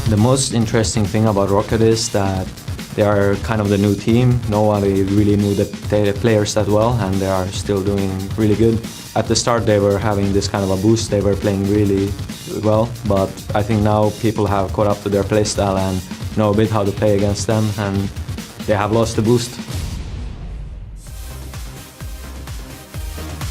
The most interesting thing about ROCCAT is that they are kind of the new team. Nobody really knew the players that well, and they are still doing really good. At the start they were having this kind of a boost, they were playing really well, but I think now people have caught up to their playstyle and know a bit how to play against them, and they have lost the boost.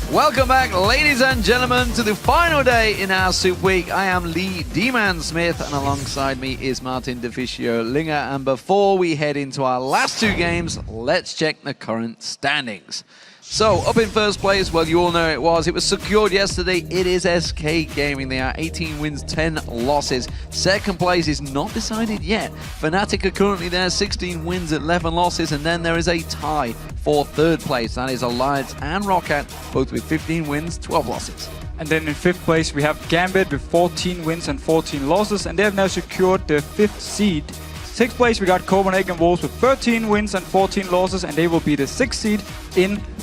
Welcome back, ladies and gentlemen, to the final day in our Super Week. I am Lee D-Man Smith, and alongside me is Martin Deficio Linger. And before we head into our last two games, let's check the current standings. So, up in first place, well, you all know it was secured yesterday. It is SK Gaming. They are 18 wins, 10 losses. Second place is not decided yet. Fnatic are currently there, 16 wins, 11 losses, and then there is a tie for third place. That is Alliance and ROCCAT, both with 15 wins, 12 losses. And then in fifth place, we have Gambit with 14 wins and 14 losses, and they have now secured the 5th seed. Sixth place, we got Copenhagen Wolves with 13 wins and 14 losses, and they will be the 6th seed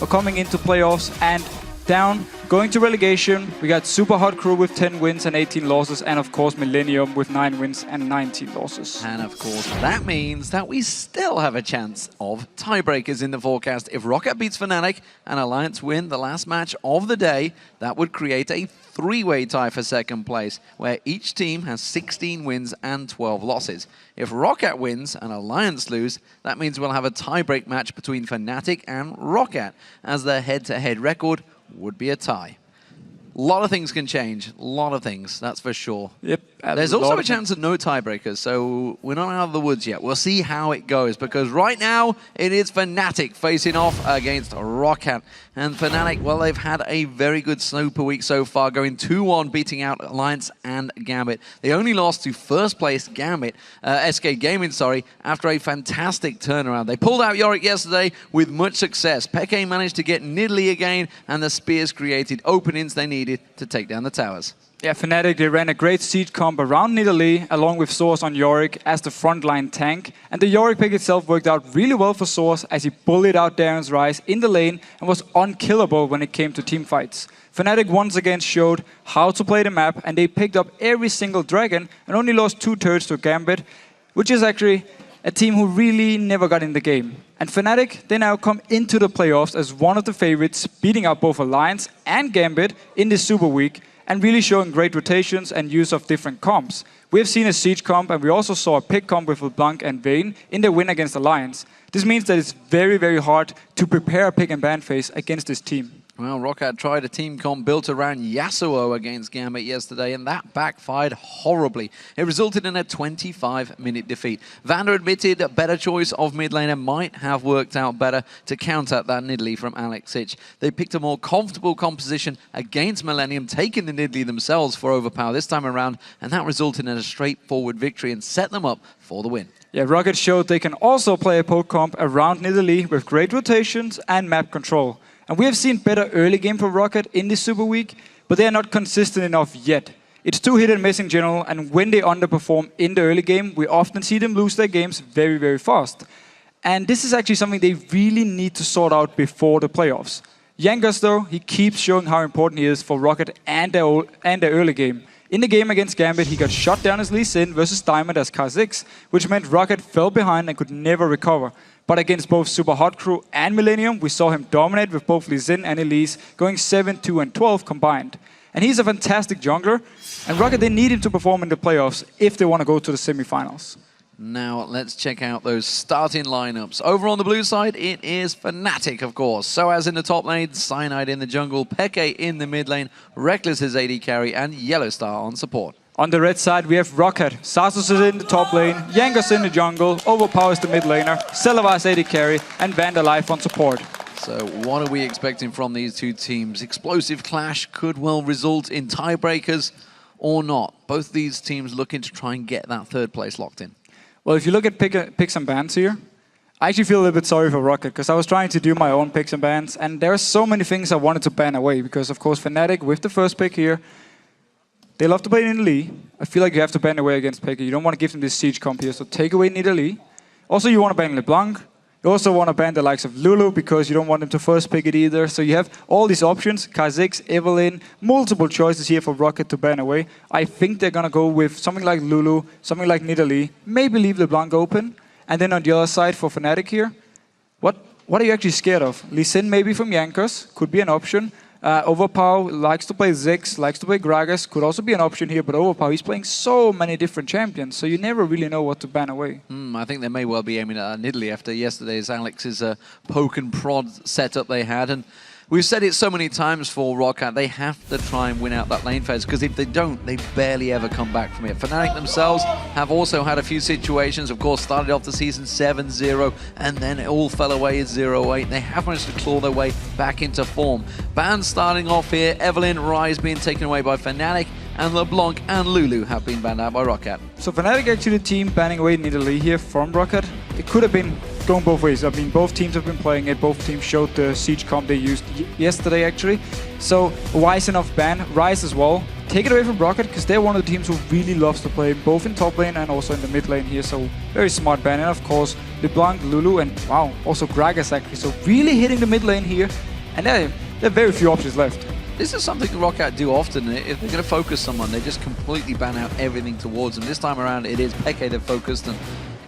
coming into playoffs. And down, going to relegation, we got Super Hot Crew with 10 wins and 18 losses, and of course Millennium with 9 wins and 19 losses. And of course, that means that we still have a chance of tiebreakers in the forecast. If ROCCAT beats Fnatic and Alliance win the last match of the day, that would create a three-way tie for second place, where each team has 16 wins and 12 losses. If ROCCAT wins and Alliance lose, that means we'll have a tiebreak match between Fnatic and ROCCAT, as their head-to-head record would be a tie. A lot of things can change, a lot of things, that's for sure. Yep. There's also a chance of no tiebreakers, so we're not out of the woods yet. We'll see how it goes, because right now it is Fnatic facing off against ROCCAT. And Fnatic, well, they've had a very good Super Week so far, going 2-1, beating out Alliance and Gambit. They only lost to first place Gambit, SK Gaming, sorry, after a fantastic turnaround. They pulled out Yorick yesterday with much success. xPeke managed to get Nidalee again, and the Spears created openings they needed to take down the towers. Yeah, Fnatic, they ran a great siege comp around Nidalee, along with sOAZ on Yorick as the frontline tank. And the Yorick pick itself worked out really well for sOAZ, as he bullied out Darren's Rise in the lane and was unkillable when it came to team fights. Fnatic once again showed how to play the map, and they picked up every single dragon and only lost 2 turrets to Gambit, which is actually a team who really never got in the game. And Fnatic, they now come into the playoffs as one of the favorites, beating out both Alliance and Gambit in this Super Week, and really showing great rotations and use of different comps. We have seen a Siege comp, and we also saw a pick comp with LeBlanc and Vayne in their win against Alliance. This means that it's very, very hard to prepare a pick and ban phase against this team. Well, ROCCAT tried a team comp built around Yasuo against Gambit yesterday, and that backfired horribly. It resulted in a 25-minute defeat. Vander admitted a better choice of mid laner might have worked out better to counter that Nidalee from xPeke. They picked a more comfortable composition against Millennium, taking the Nidalee themselves for Overpow this time around, and that resulted in a straightforward victory and set them up for the win. Yeah, ROCCAT showed they can also play a poke comp around Nidalee with great rotations and map control. And we have seen better early game for ROCCAT in this Super Week, but they are not consistent enough yet. It's too hit and miss in general, and when they underperform in the early game, we often see them lose their games very, very fast. And this is actually something they really need to sort out before the playoffs. Jankos, though, he keeps showing how important he is for ROCCAT and their early game. In the game against Gambit, he got shot down as Lee Sin versus Diamond as Kha'Zix, which meant ROCCAT fell behind and could never recover. But against both Super Hot Crew and Millennium, we saw him dominate with both Lee Sin and Elise, going 7, 2, and 12 combined. And he's a fantastic jungler, and ROCCAT, they need him to perform in the playoffs if they want to go to the semifinals. Now, let's check out those starting lineups. Over on the blue side, it is Fnatic, of course. sOAZ in the top lane, Cyanide in the jungle, xPeke in the mid lane, Rekkles is AD carry, and YellOwStaR on support. On the red side, we have ROCCAT. Xaxus is in the top lane, Jankos in the jungle, Overpow is the mid laner, Celaver is AD carry, and Vander Life on support. So what are we expecting from these two teams? Explosive clash could well result in tiebreakers or not. Both these teams looking to try and get that third place locked in. Well, if you look at picks and bans here, I actually feel a little bit sorry for ROCCAT, because I was trying to do my own picks and bans, and there are so many things I wanted to ban away, because of course Fnatic with the first pick here, they love to play Nidalee. I feel like you have to ban away against xPeke. You don't want to give them this siege comp here, so take away Nidalee. Also, you want to ban LeBlanc. You also want to ban the likes of Lulu because you don't want them to first pick it either. So you have all these options, Kha'Zix, Evelynn, multiple choices here for ROCCAT to ban away. I think they're going to go with something like Lulu, something like Nidalee, maybe leave the Blanc open. And then on the other side for Fnatic here, what are you actually scared of? Lee Sin maybe from Jankos, could be an option. Overpow likes to play Ziggs, likes to play Gragas, could also be an option here, but Overpow, he's playing so many different champions, so you never really know what to ban away. I think they may well be aiming at Nidalee after yesterday's Alex's poke and prod setup they had. And we've said it so many times for ROCCAT, they have to try and win out that lane phase, because if they don't, they barely ever come back from it. Fnatic themselves have also had a few situations, of course, started off the season 7-0, and then it all fell away at 0-8. They have managed to claw their way back into form. Bans starting off here, Evelynn, Ryze being taken away by Fnatic, and LeBlanc and Lulu have been banned out by ROCCAT. So Fnatic actually the team banning away Nidalee here from ROCCAT. It could have been going both ways. I mean, both teams have been playing it. Both teams showed the Siege comp they used yesterday, actually. So, wise enough ban. Ryze as well. Take it away from ROCCAT, because they're one of the teams who really loves to play both in top lane and also in the mid lane here. So, very smart ban. And of course, LeBlanc, Lulu, and wow, also Gragas actually. So, really hitting the mid lane here. And there are very few options left. This is something ROCCAT do often. If they're going to focus someone, they just completely ban out everything towards them. This time around, it is Peke they're focused, and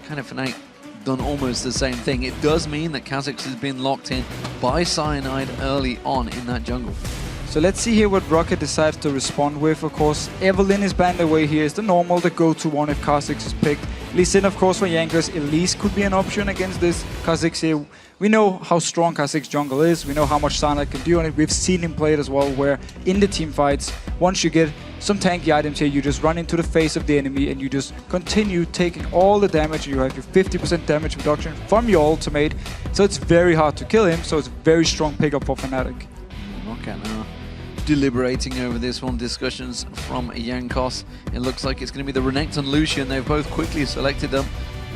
kind of Fnatic done almost the same thing. It does mean that Kha'Zix has been locked in by Cyanide early on in that jungle. So let's see here what ROCCAT decides to respond with. Of course, Evelynn is banned away here. It's the normal, the go-to one if Kha'Zix is picked. Lee Sin, of course, for Jankos. Elise could be an option against this Kha'Zix here. We know how strong Kha'Zix jungle is. We know how much Cyanide can do on it. We've seen him play it as well, where in the team fights, once you get some tanky items here, you just run into the face of the enemy and you just continue taking all the damage. You have your 50% damage reduction from your ultimate. So it's very hard to kill him. So it's a very strong pickup for Fnatic. ROCCAT now deliberating over this one. Discussions from Jankos. It looks like it's going to be the Renekton Lucian. They've both quickly selected them,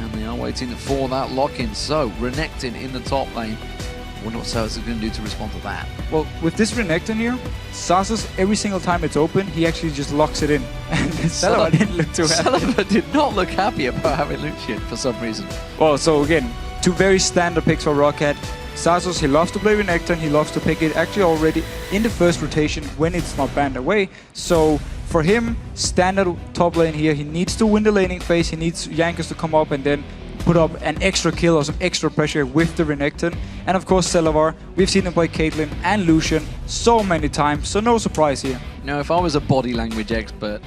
and they are waiting for that lock-in. So, Renekton in the top lane. I wonder what sOAZ is going to do to respond to that. Well, with this Renekton here, sOAZ, every single time it's open, he actually just locks it in. And Celaver didn't look too happy. Celaver did not look happy about having Lucian for some reason. Well, so again, two very standard picks for ROCCAT. sOAZ, he loves to play Renekton, he loves to pick it actually already in the first rotation when it's not banned away. So for him, standard top lane here, he needs to win the laning phase, he needs Jankos to come up and then put up an extra kill or some extra pressure with the Renekton. And of course Celaver, we've seen him play Caitlyn and Lucian so many times, so no surprise here. Now, if I was a body language expert,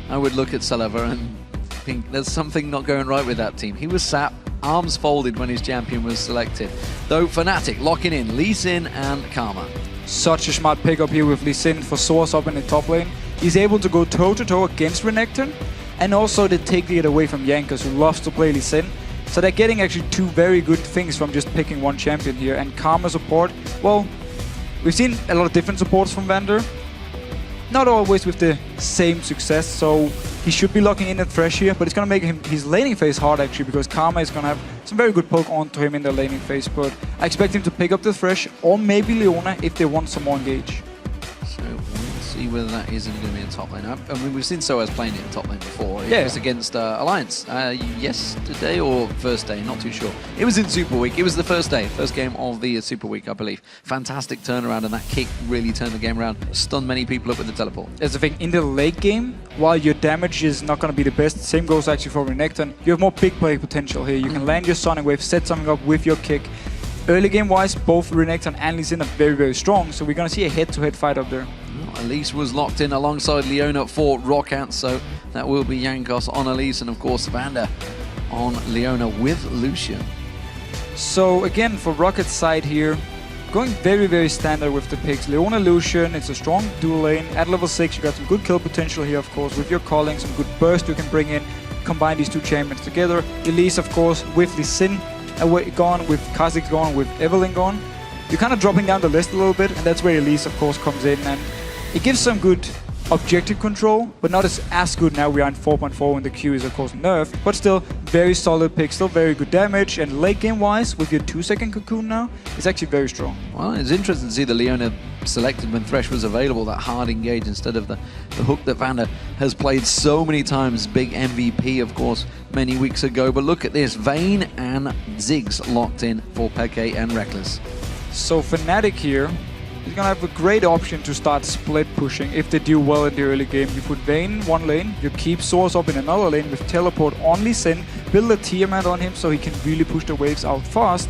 I would look at Celaver and think there's something not going right with that team. He was sap, arms folded when his champion was selected. Though Fnatic locking in Lee Sin and Karma. Such a smart pickup here with Lee Sin for sOAZ up in the top lane. He's able to go toe-to-toe against Renekton, and also they take it away from Jankos, who loves to play Lee Sin. So they're getting actually two very good things from just picking one champion here. And Karma support, well, we've seen a lot of different supports from Vander. Not always with the same success, so he should be locking in at Thresh here, but it's going to make his laning phase hard actually, because Karma is going to have some very good poke onto him in the laning phase, but I expect him to pick up the Thresh, or maybe Leona if they want some more engage. So we'll see whether that isn't going to be in top lane. I mean, we've seen sOAZ playing it in top lane before. It was against Alliance yesterday or first day, not too sure. It was in Super Week. It was the first day, first game of the Super Week, I believe. Fantastic turnaround, and that kick really turned the game around. Stunned many people up with the teleport. As the thing, in the late game, while your damage is not going to be the best, same goes actually for Renekton, you have more big play potential here. You can land your Sonic Wave, set something up with your kick. Early game wise, both Renekton and Lee Sin are very, very strong, so we're going to see a head-to-head fight up there. Elise was locked in alongside Leona for ROCCAT, so that will be Jankos on Elise, and of course Vander on Leona with Lucian. So again, for ROCCAT's side here, going very, very standard with the picks. Leona, Lucian, it's a strong dual lane. At level 6, you got some good kill potential here, of course, with your calling, some good burst you can bring in, combine these two champions together. Elise, of course, with Lee Sin gone, with Kha'Zix gone, with Evelynn gone. You're kind of dropping down the list a little bit, and that's where Elise, of course, comes in, and it gives some good objective control, but not as good now. We are in 4.4 when the Q is, of course, nerfed, but still very solid pick, still very good damage, and late game wise, with your 2-second cocoon now, it's actually very strong. Well, it's interesting to see the Leona selected when Thresh was available, that hard engage instead of the hook that Vander has played so many times. Big MVP, of course, many weeks ago. But look at this, Vayne and Ziggs locked in for Peke and Rekkles. So Fnatic here is gonna have a great option to start split pushing if they do well in the early game. You put Vayne one lane, you keep sOAZ up in another lane with teleport on Lee Sin, build a Tiamat on him so he can really push the waves out fast.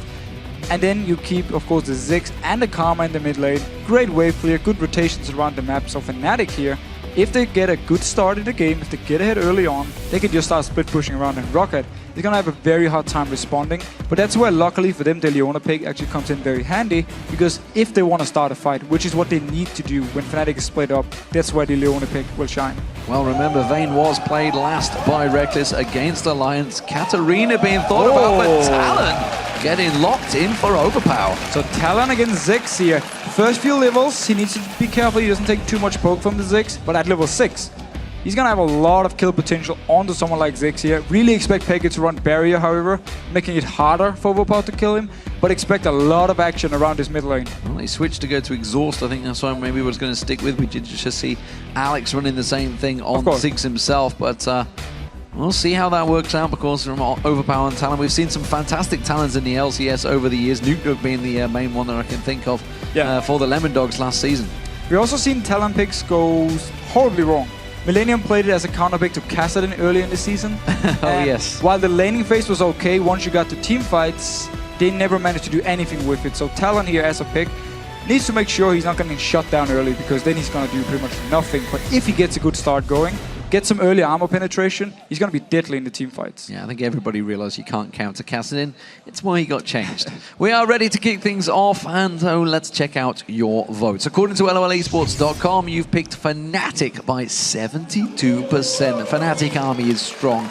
And then you keep, of course, the Ziggs and the Karma in the mid lane. Great wave clear, good rotations around the map. So Fnatic here, if they get a good start in the game, if they get ahead early on, they can just start split pushing around, and ROCCAT is going to have a very hard time responding. But that's where, luckily for them, the Leona pick actually comes in very handy, because if they want to start a fight, which is what they need to do when Fnatic is split up, that's where the Leona pick will shine. Well, remember, Vayne was played last by Rekkles against Alliance. Katarina being thought about, but Talon getting locked in for Overpow. So Talon against Ziggs here. First few levels, he needs to be careful he doesn't take too much poke from the Ziggs, but at level 6, he's gonna have a lot of kill potential onto someone like Ziggs here. Really expect Peke to run barrier, however, making it harder for Overpow to kill him, but expect a lot of action around his mid lane. Well, he switched to go to Exhaust. I think that's why maybe was going to stick with. We did just see Alex running the same thing on Ziggs himself, but we'll see how that works out, because from Overpow and Talon, we've seen some fantastic talents in the LCS over the years, Nuke being the main one that I can think of for the Lemon Dogs last season. We've also seen Talon picks go horribly wrong. Millennium played it as a counter pick to Kha'Zix early in the season. Yes. While the laning phase was okay, once you got to team fights, they never managed to do anything with it. So Talon here as a pick needs to make sure he's not going to get shut down early, because then he's going to do pretty much nothing. But if he gets a good start going, get some early armor penetration, he's going to be deadly in the team fights. Yeah, I think everybody realized you can't counter Cyanide. It's why he got changed. We are ready to kick things off, and let's check out your votes. According to LOLesports.com, you've picked Fnatic by 72%. Fnatic army is strong,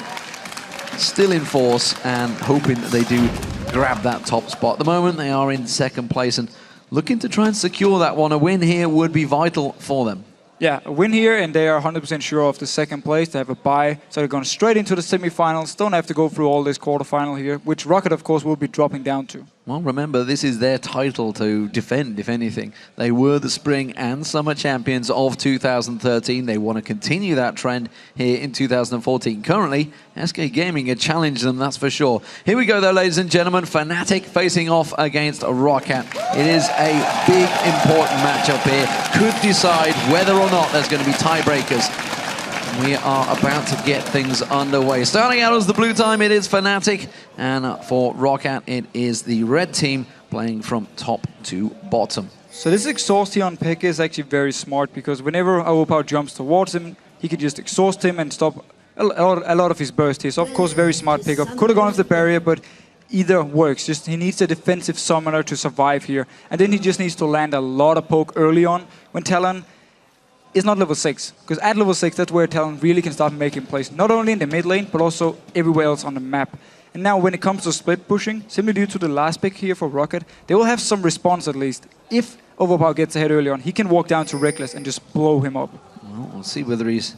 still in force, and hoping that they do grab that top spot. At the moment, they are in second place and looking to try and secure that one. A win here would be vital for them. Yeah, a win here, and they are 100% sure of the second place. They have a bye, so they're going straight into the semifinals. Don't have to go through all this quarterfinal here, which ROCCAT, of course, will be dropping down to. Well, remember, this is their title to defend, if anything. They were the Spring and Summer champions of 2013. They want to continue that trend here in 2014. Currently, SK Gaming have challenged them, that's for sure. Here we go, though, ladies and gentlemen. Fnatic facing off against ROCCAT. It is a big, important matchup here. Could decide whether or not there's going to be tiebreakers. We are about to get things underway. Starting out as the blue team, it is Fnatic, and for ROCCAT, it is the red team playing from top to bottom. So this exhaust here on Peke is actually very smart, because whenever Overpow jumps towards him, he can just exhaust him and stop a lot of his burst here. So of course, very smart pickup. Could have gone with the barrier, but either works. Just he needs a defensive summoner to survive here, and then he just needs to land a lot of poke early on when Talon is not level 6, because at level 6, that's where Talon really can start making plays, not only in the mid lane, but also everywhere else on the map. And now when it comes to split pushing, simply due to the last pick here for ROCCAT, they will have some response at least. If Overpow gets ahead early on, he can walk down to Rekkles and just blow him up. Well, we'll see whether he's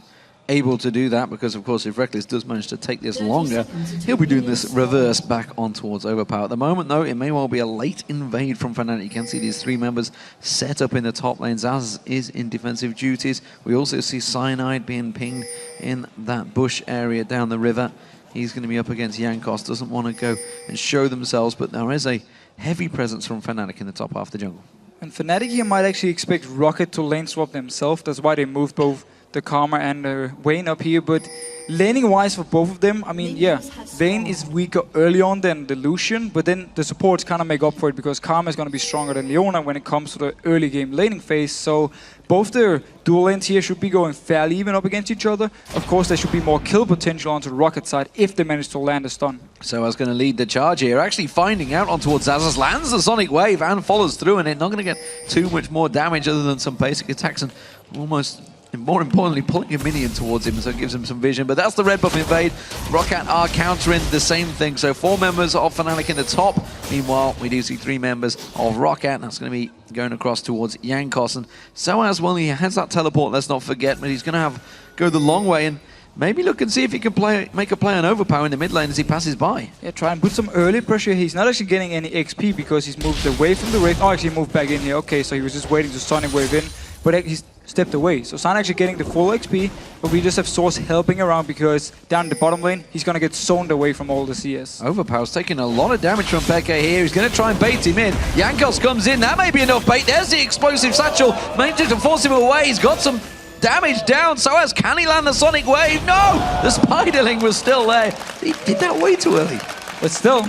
able to do that, because of course if Rekkles does manage to take this longer, he'll be doing this reverse back on towards Overpow. At the moment though, it may well be a late invade from Fnatic. You can see these three members set up in the top lane. Zaz is in defensive duties. We also see Cyanide being pinged in that bush area down the river. He's going to be up against Jankos, doesn't want to go and show themselves, but there is a heavy presence from Fnatic in the top half of the jungle. And Fnatic here might actually expect ROCCAT to lane swap themselves. That's why they moved both the Karma and Vayne up here, but laning-wise for both of them, I mean, yeah, Vayne is weaker early on than the Lucian, but then the supports kind of make up for it, because Karma is going to be stronger than Leona when it comes to the early game laning phase. So both their dual lanes here should be going fairly even up against each other. Of course, there should be more kill potential onto the ROCCAT side if they manage to land a stun. sOAZ going to lead the charge here, actually finding out on towards Xaxus, lands the Sonic Wave and follows through, and it not going to get too much more damage other than some basic attacks, and almost, and more importantly, pulling a minion towards him, so it gives him some vision. But that's the red buff invade. ROCCAT are countering the same thing. So 4 members of Fnatic in the top. Meanwhile, we do see 3 members of ROCCAT. That's going to be going across towards Jankos. And sOAZ, well, he has that teleport, let's not forget, but he's going to go the long way. And maybe look and see if he can make a play on Overpow in the mid lane as he passes by. Yeah, try and put some early pressure. He's not actually getting any XP because he's moved away from the Wraith. Oh, actually moved back in here. Okay, so he was just waiting to Sonic Wave in, but he's stepped away. So San actually getting the full XP, but we just have sOAZ helping around because down in the bottom lane, he's going to get zoned away from all the CS. Overpow's taking a lot of damage from xPeke here. He's going to try and bait him in. Jankos comes in. That may be enough bait. There's the explosive satchel. Manages to force him away. He's got some damage down. sOAZ, can he land the Sonic Wave? No! The Spiderling was still there. He did that way too early. But still,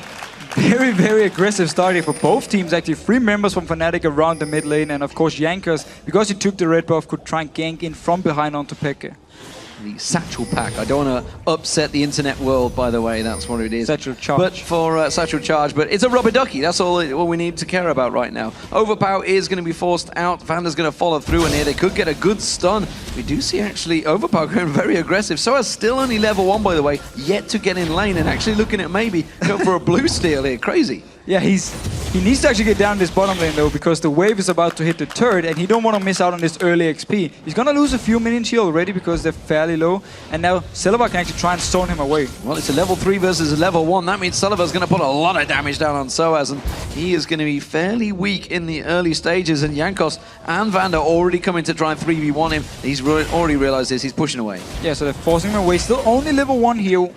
very, very aggressive start here for both teams. Actually, 3 members from Fnatic around the mid lane, and of course Jankos, because he took the red buff, could try and gank in from behind onto xPeke. The satchel pack. I don't want to upset the internet world, by the way. That's what it is. Satchel charge. But for satchel charge, but it's a rubber ducky. That's all we need to care about right now. Overpow is going to be forced out. Vander's going to follow through, and here they could get a good stun. We do see actually Overpow going very aggressive. sOAZ still only level 1, by the way, yet to get in lane, and actually looking at maybe go for a blue steal here. Crazy. Yeah, he needs to actually get down this bottom lane though, because the wave is about to hit the turret and he don't want to miss out on this early XP. He's gonna lose a few minions here already because they're fairly low, and now Celaver can actually try and zone him away. Well, it's a level 3 versus a level 1. That means Celaver's going to put a lot of damage down on sOAZ, and he is going to be fairly weak in the early stages, and Jankos and Vander already coming to try and 3v1 him. He's already realized this. He's pushing away. Yeah, so they're forcing him away. Still only level 1 here.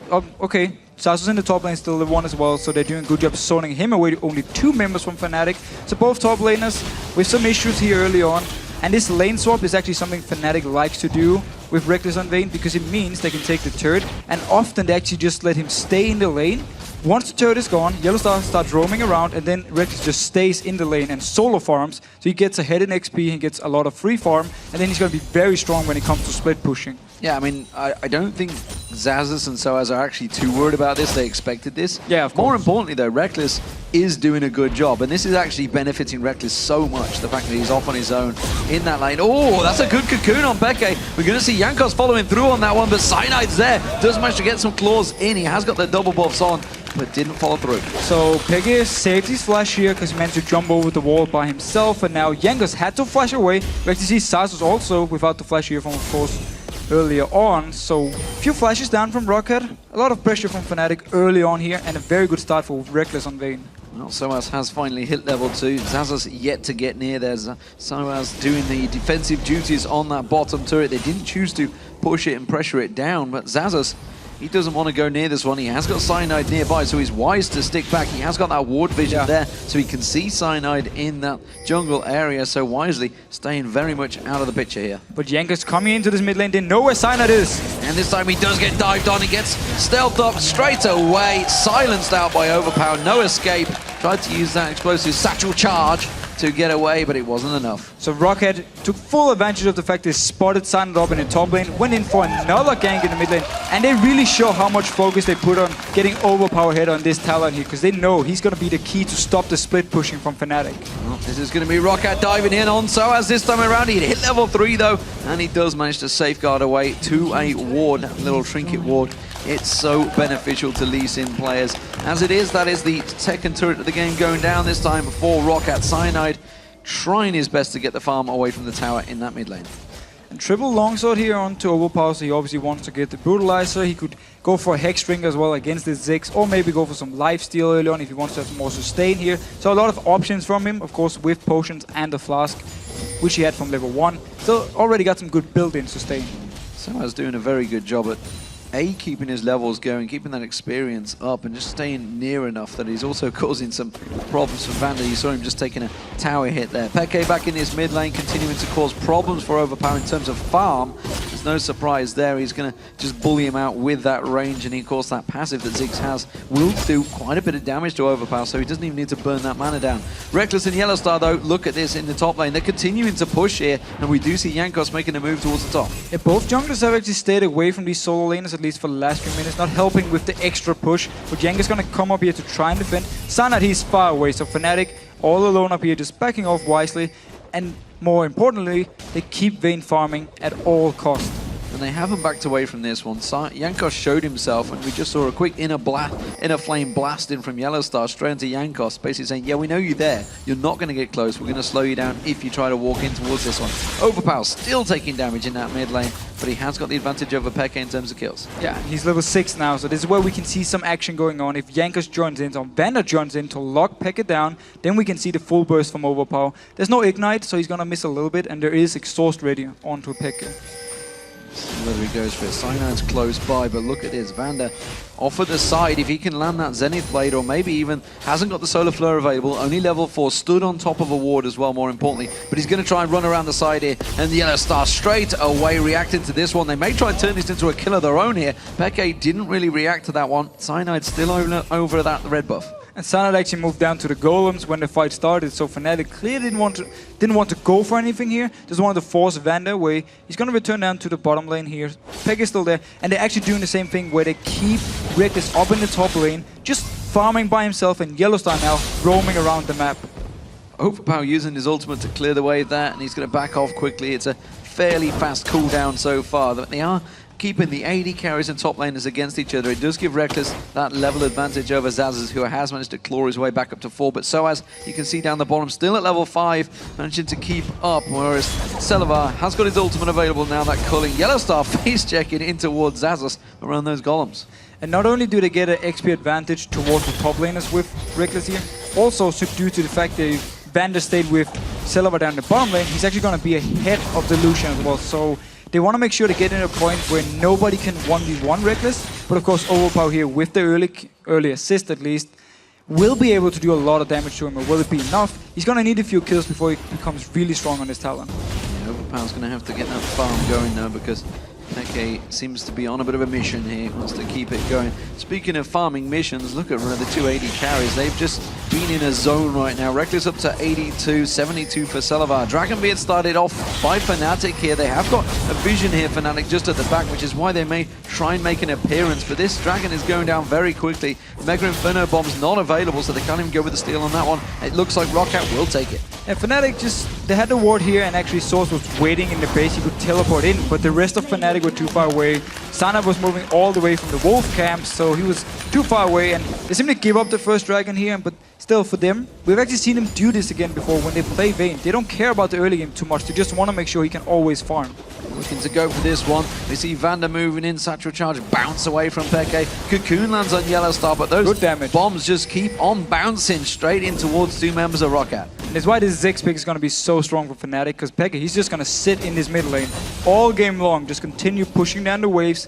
Okay. Xaxus in the top lane, still level 1 as well, so they're doing a good job zoning him away. Only 2 members from Fnatic. So both top laners with some issues here early on. And this lane swap is actually something Fnatic likes to do with Rekkles and Vayne, because it means they can take the turret, and often they actually just let him stay in the lane. Once the turret is gone, YellOwStaR starts roaming around, and then Rekkles just stays in the lane and solo farms. So he gets ahead in XP, he gets a lot of free farm, and then he's going to be very strong when it comes to split pushing. Yeah, I mean, I don't think Xaxus and sOAZ are actually too worried about this. They expected this. Yeah, of course. More importantly, though, Rekkles is doing a good job, and this is actually benefiting Rekkles so much, the fact that he's off on his own in that lane. Oh, that's a good cocoon on xPeke. We're going to see Jankos following through on that one, but Cyanide's there. Does manage to get some claws in. He has got the double buffs on, but didn't follow through. So xPeke saved his flash here because he managed to jump over the wall by himself, and now Jankos had to flash away. We actually see Xaxus also without the flash here from, of course, earlier on. So a few flashes down from ROCCAT, a lot of pressure from Fnatic early on here, and a very good start for Rekkles on Vayne. Well, sOAZ has finally hit level 2. Xaxus yet to get near. There's sOAZ doing the defensive duties on that bottom turret. They didn't choose to push it and pressure it down, but Xaxus, he doesn't want to go near this one. He has got Cyanide nearby, so he's wise to stick back. He has got that ward vision there, so he can see Cyanide in that jungle area, so wisely staying very much out of the picture here. But Jankos coming into this mid lane, didn't know where Cyanide is. And this time he does get dived on. He gets stealthed up straight away, silenced out by Overpow. No escape. Tried to use that explosive satchel charge to get away, but it wasn't enough. So ROCCAT took full advantage of the fact they spotted Cyanide up in the top lane, went in for another gank in the mid lane, and they really show how much focus they put on getting Overpow ahead on this Talon here, because they know he's going to be the key to stop the split pushing from Fnatic. Well, this is going to be ROCCAT diving in on sOAZ this time around. He hit level 3 though, and he does manage to safeguard away to a ward, a little trinket ward. It's so beneficial to Lee Sin players. As it is, that is the second turret of the game going down this time for ROCCAT. Cyanide trying his best to get the farm away from the tower in that mid lane. And triple longsword here onto Overpow, so he obviously wants to get the brutalizer. He could go for a hex string as well against the Ziggs, or maybe go for some lifesteal early on if he wants to have some more sustain here. So a lot of options from him, of course, with potions and the flask, which he had from level 1. So already got some good built-in sustain. sOAZ doing a very good job at keeping his levels going, keeping that experience up, and just staying near enough that he's also causing some problems for Vander. You saw him just taking a tower hit there. xPeke back in his mid lane, continuing to cause problems for Overpow in terms of farm. There's no surprise there. He's going to just bully him out with that range, and of course that passive that Ziggs has will do quite a bit of damage to Overpow, so he doesn't even need to burn that mana down. Rekkles and YellOwStaR though, look at this in the top lane. They're continuing to push here, and we do see Jankos making a move towards the top. Yeah, both junglers have actually stayed away from these solo laners, at least for the last few minutes, not helping with the extra push. But Jankos going to come up here to try and defend. Cyanide, he's far away, so Fnatic all alone up here, just backing off wisely. And more importantly, they keep Vayne farming at all costs. and they haven't backed away from this one. Jankos showed himself, and we just saw a quick inner flame blast in from YellOwStaR straight into Jankos, basically saying, yeah, we know you're there. You're not going to get close. We're going to slow you down if you try to walk in towards this one. Overpow still taking damage in that mid lane, but he has got the advantage over Peke in terms of kills. Yeah, he's level 6 now, so this is where we can see some action going on. If Jankos joins in, or Vander joins in to lock Peke down, then we can see the full burst from Overpow. There's no ignite, so he's going to miss a little bit, and there is exhaust ready onto Peke. Whether he goes for it. Cyanide's close by, but look at this. Vander off at the side. If he can land that Zenith Blade, or maybe even hasn't got the Solar Flare available, only level 4, stood on top of a ward as well, more importantly. But he's going to try and run around the side here, and the YellOwStaR straight away reacting to this one. They may try and turn this into a kill of their own here. Peke didn't really react to that one. Cyanide still over that red buff. And Cyanide actually moved down to the golems when the fight started, so Fnatic clearly didn't want to go for anything here. Just wanted to force Vander away. He's going to return down to the bottom lane here. Peke is still there, and they're actually doing the same thing where they keep Rekkles up in the top lane, just farming by himself, and YellOwStaR now roaming around the map. Overpow using his ultimate to clear the wave there, and he's going to back off quickly. It's a fairly fast cooldown so far. They are keeping the AD carries and top laners against each other. It does give Rekkles that level advantage over xAxus, who has managed to claw his way back up to 4. But sOAZ, you can see down the bottom, still at level 5, managing to keep up, whereas Celaver has got his ultimate available now, that culling. YellOwStaR face checking in towards xAxus around those golems. And not only do they get an XP advantage towards the top laners with Rekkles here, also due to the fact that Vander stayed with Celaver down the bottom lane, he's actually going to be ahead of the Lucian as well. So they want to make sure to get in a point where nobody can 1v1 Rekkles, but of course Overpow here with the early assist at least will be able to do a lot of damage to him. Or will it be enough? He's going to need a few kills before he becomes really strong on his Talon. Yeah, Overpow's going to have to get that farm going now, because Peke seems to be on a bit of a mission here. He wants to keep it going. Speaking of farming missions, look at the 280 carries. They've just been in a zone right now. Rekkles up to 82, 72 for Celaver. Dragonbeard started off by Fnatic here. They have got a vision here, Fnatic, just at the back, which is why they may try and make an appearance. But this Dragon is going down very quickly. Mega Inferno Bomb's not available, so they can't even go with the steal on that one. It looks like ROCCAT will take it. And Fnatic they had the ward here, and actually sOAZ was waiting in the base. He could teleport in, but the rest of Fnatic were too far away. Cyanide was moving all the way from the Wolf camp, so he was too far away, and they simply give up the first Dragon here. But still, for them, we've actually seen them do this again before when they play Vayne. They don't care about the early game too much. They just want to make sure he can always farm. Looking to go for this one. We see Vander moving in, Satchel Charge bounce away from Peke. Cocoon lands on YellOwStaR, but those bombs just keep on bouncing straight in towards 2 members of ROCCAT. And that's why this xPeke is going to be so strong for Fnatic, because Peke, he's just going to sit in his mid lane all game long, just continue pushing down the waves,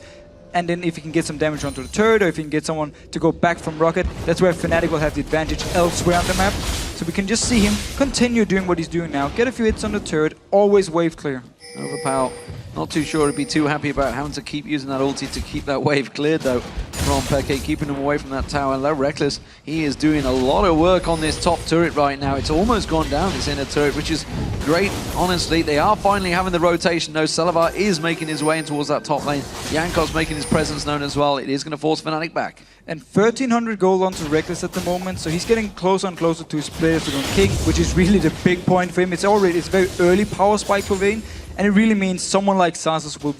and then if he can get some damage onto the turret, or if he can get someone to go back from ROCCAT, that's where Fnatic will have the advantage elsewhere on the map. So we can just see him continue doing what he's doing now, get a few hits on the turret, always wave clear. Overpow, not too sure he'd be too happy about having to keep using that ulti to keep that wave cleared though from Peke, keeping him away from that tower. And Rekkles, he is doing a lot of work on this top turret right now. It's almost gone down, this inner turret, which is great, honestly. They are finally having the rotation though. Celaver is making his way in towards that top lane. Jankos making his presence known as well. It is going to force Fnatic back. And 1300 gold onto Rekkles at the moment, so he's getting closer and closer to his players to go king, which is really the big point for him. It's very early power spike for Vayne, and it really means someone like xAxus will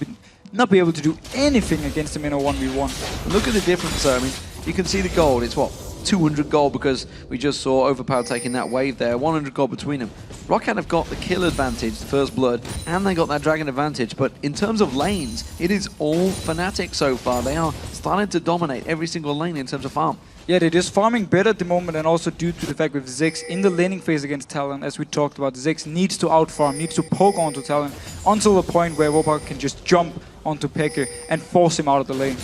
not be able to do anything against him in a 1v1. Look at the difference though. I mean, you can see the gold. It's what? 200 gold, because we just saw Overpow taking that wave there. 100 gold between them. ROCCAT have got the kill advantage, the first blood, and they got that dragon advantage. But in terms of lanes, it is all Fnatic so far. They are starting to dominate every single lane in terms of farm. Yeah, they're just farming better at the moment, and also due to the fact with Ziggs in the laning phase against Talon, as we talked about, Ziggs needs to outfarm, needs to poke onto Talon until the point where Overpow can just jump onto Peke and force him out of the lane.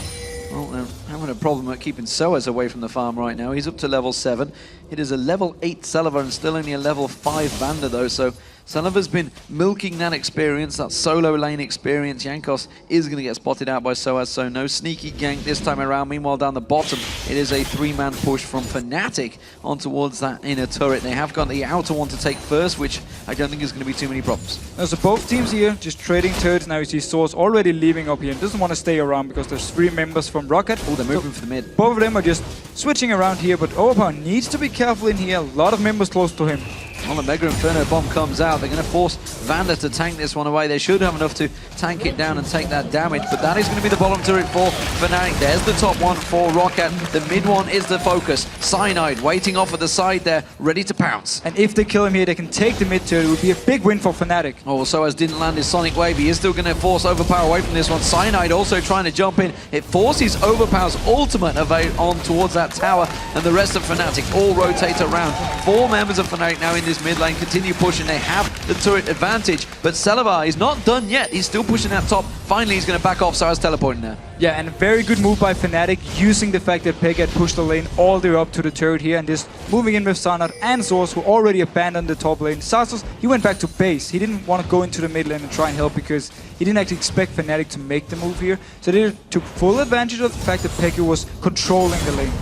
Well, they're having a problem at keeping sOAZ away from the farm right now. He's up to level 7. It is a level 8 Celaver and still only a level 5 Vander though, so Celaver's been milking that experience, that solo lane experience. Jankos is going to get spotted out by sOAZ, so no sneaky gank this time around. Meanwhile, down the bottom, it is a 3-man push from Fnatic on towards that inner turret. They have got the outer one to take first, which I don't think is going to be too many problems. So both teams here just trading turrets. Now you see sOAZ already leaving up here and doesn't want to stay around because there's 3 members from ROCCAT. Oh, they're moving for the mid. Both of them are just switching around here, but Overpow needs to be careful in here. A lot of members close to him. Well, the Mega Inferno bomb comes out. They're going to force Vander to tank this one away. They should have enough to tank it down and take that damage, but that is going to be the bottom turret for Fnatic. There's the top one for ROCCAT. The mid one is the focus. Cyanide waiting off at the side there, ready to pounce. And if they kill him here, they can take the mid turret. It would be a big win for Fnatic. Oh, sOAZ didn't land his Sonic Wave. He is still going to force Overpow away from this one. Cyanide also trying to jump in. It forces Overpow's ultimate on towards that tower, and the rest of Fnatic all rotate around. 4 members of Fnatic now in this mid lane continue pushing. They have the turret advantage, but Celaver is not done yet. He's still pushing that top. Finally, he's going to back off, so I was teleporting there. Yeah, and a very good move by Fnatic, using the fact that xPeke had pushed the lane all the way up to the turret here, and just moving in with Cyanide and sOAZ, who already abandoned the top lane. Xaxus, he went back to base. He didn't want to go into the mid lane and try and help because he didn't actually expect Fnatic to make the move here. So they took full advantage of the fact that xPeke was controlling the lane.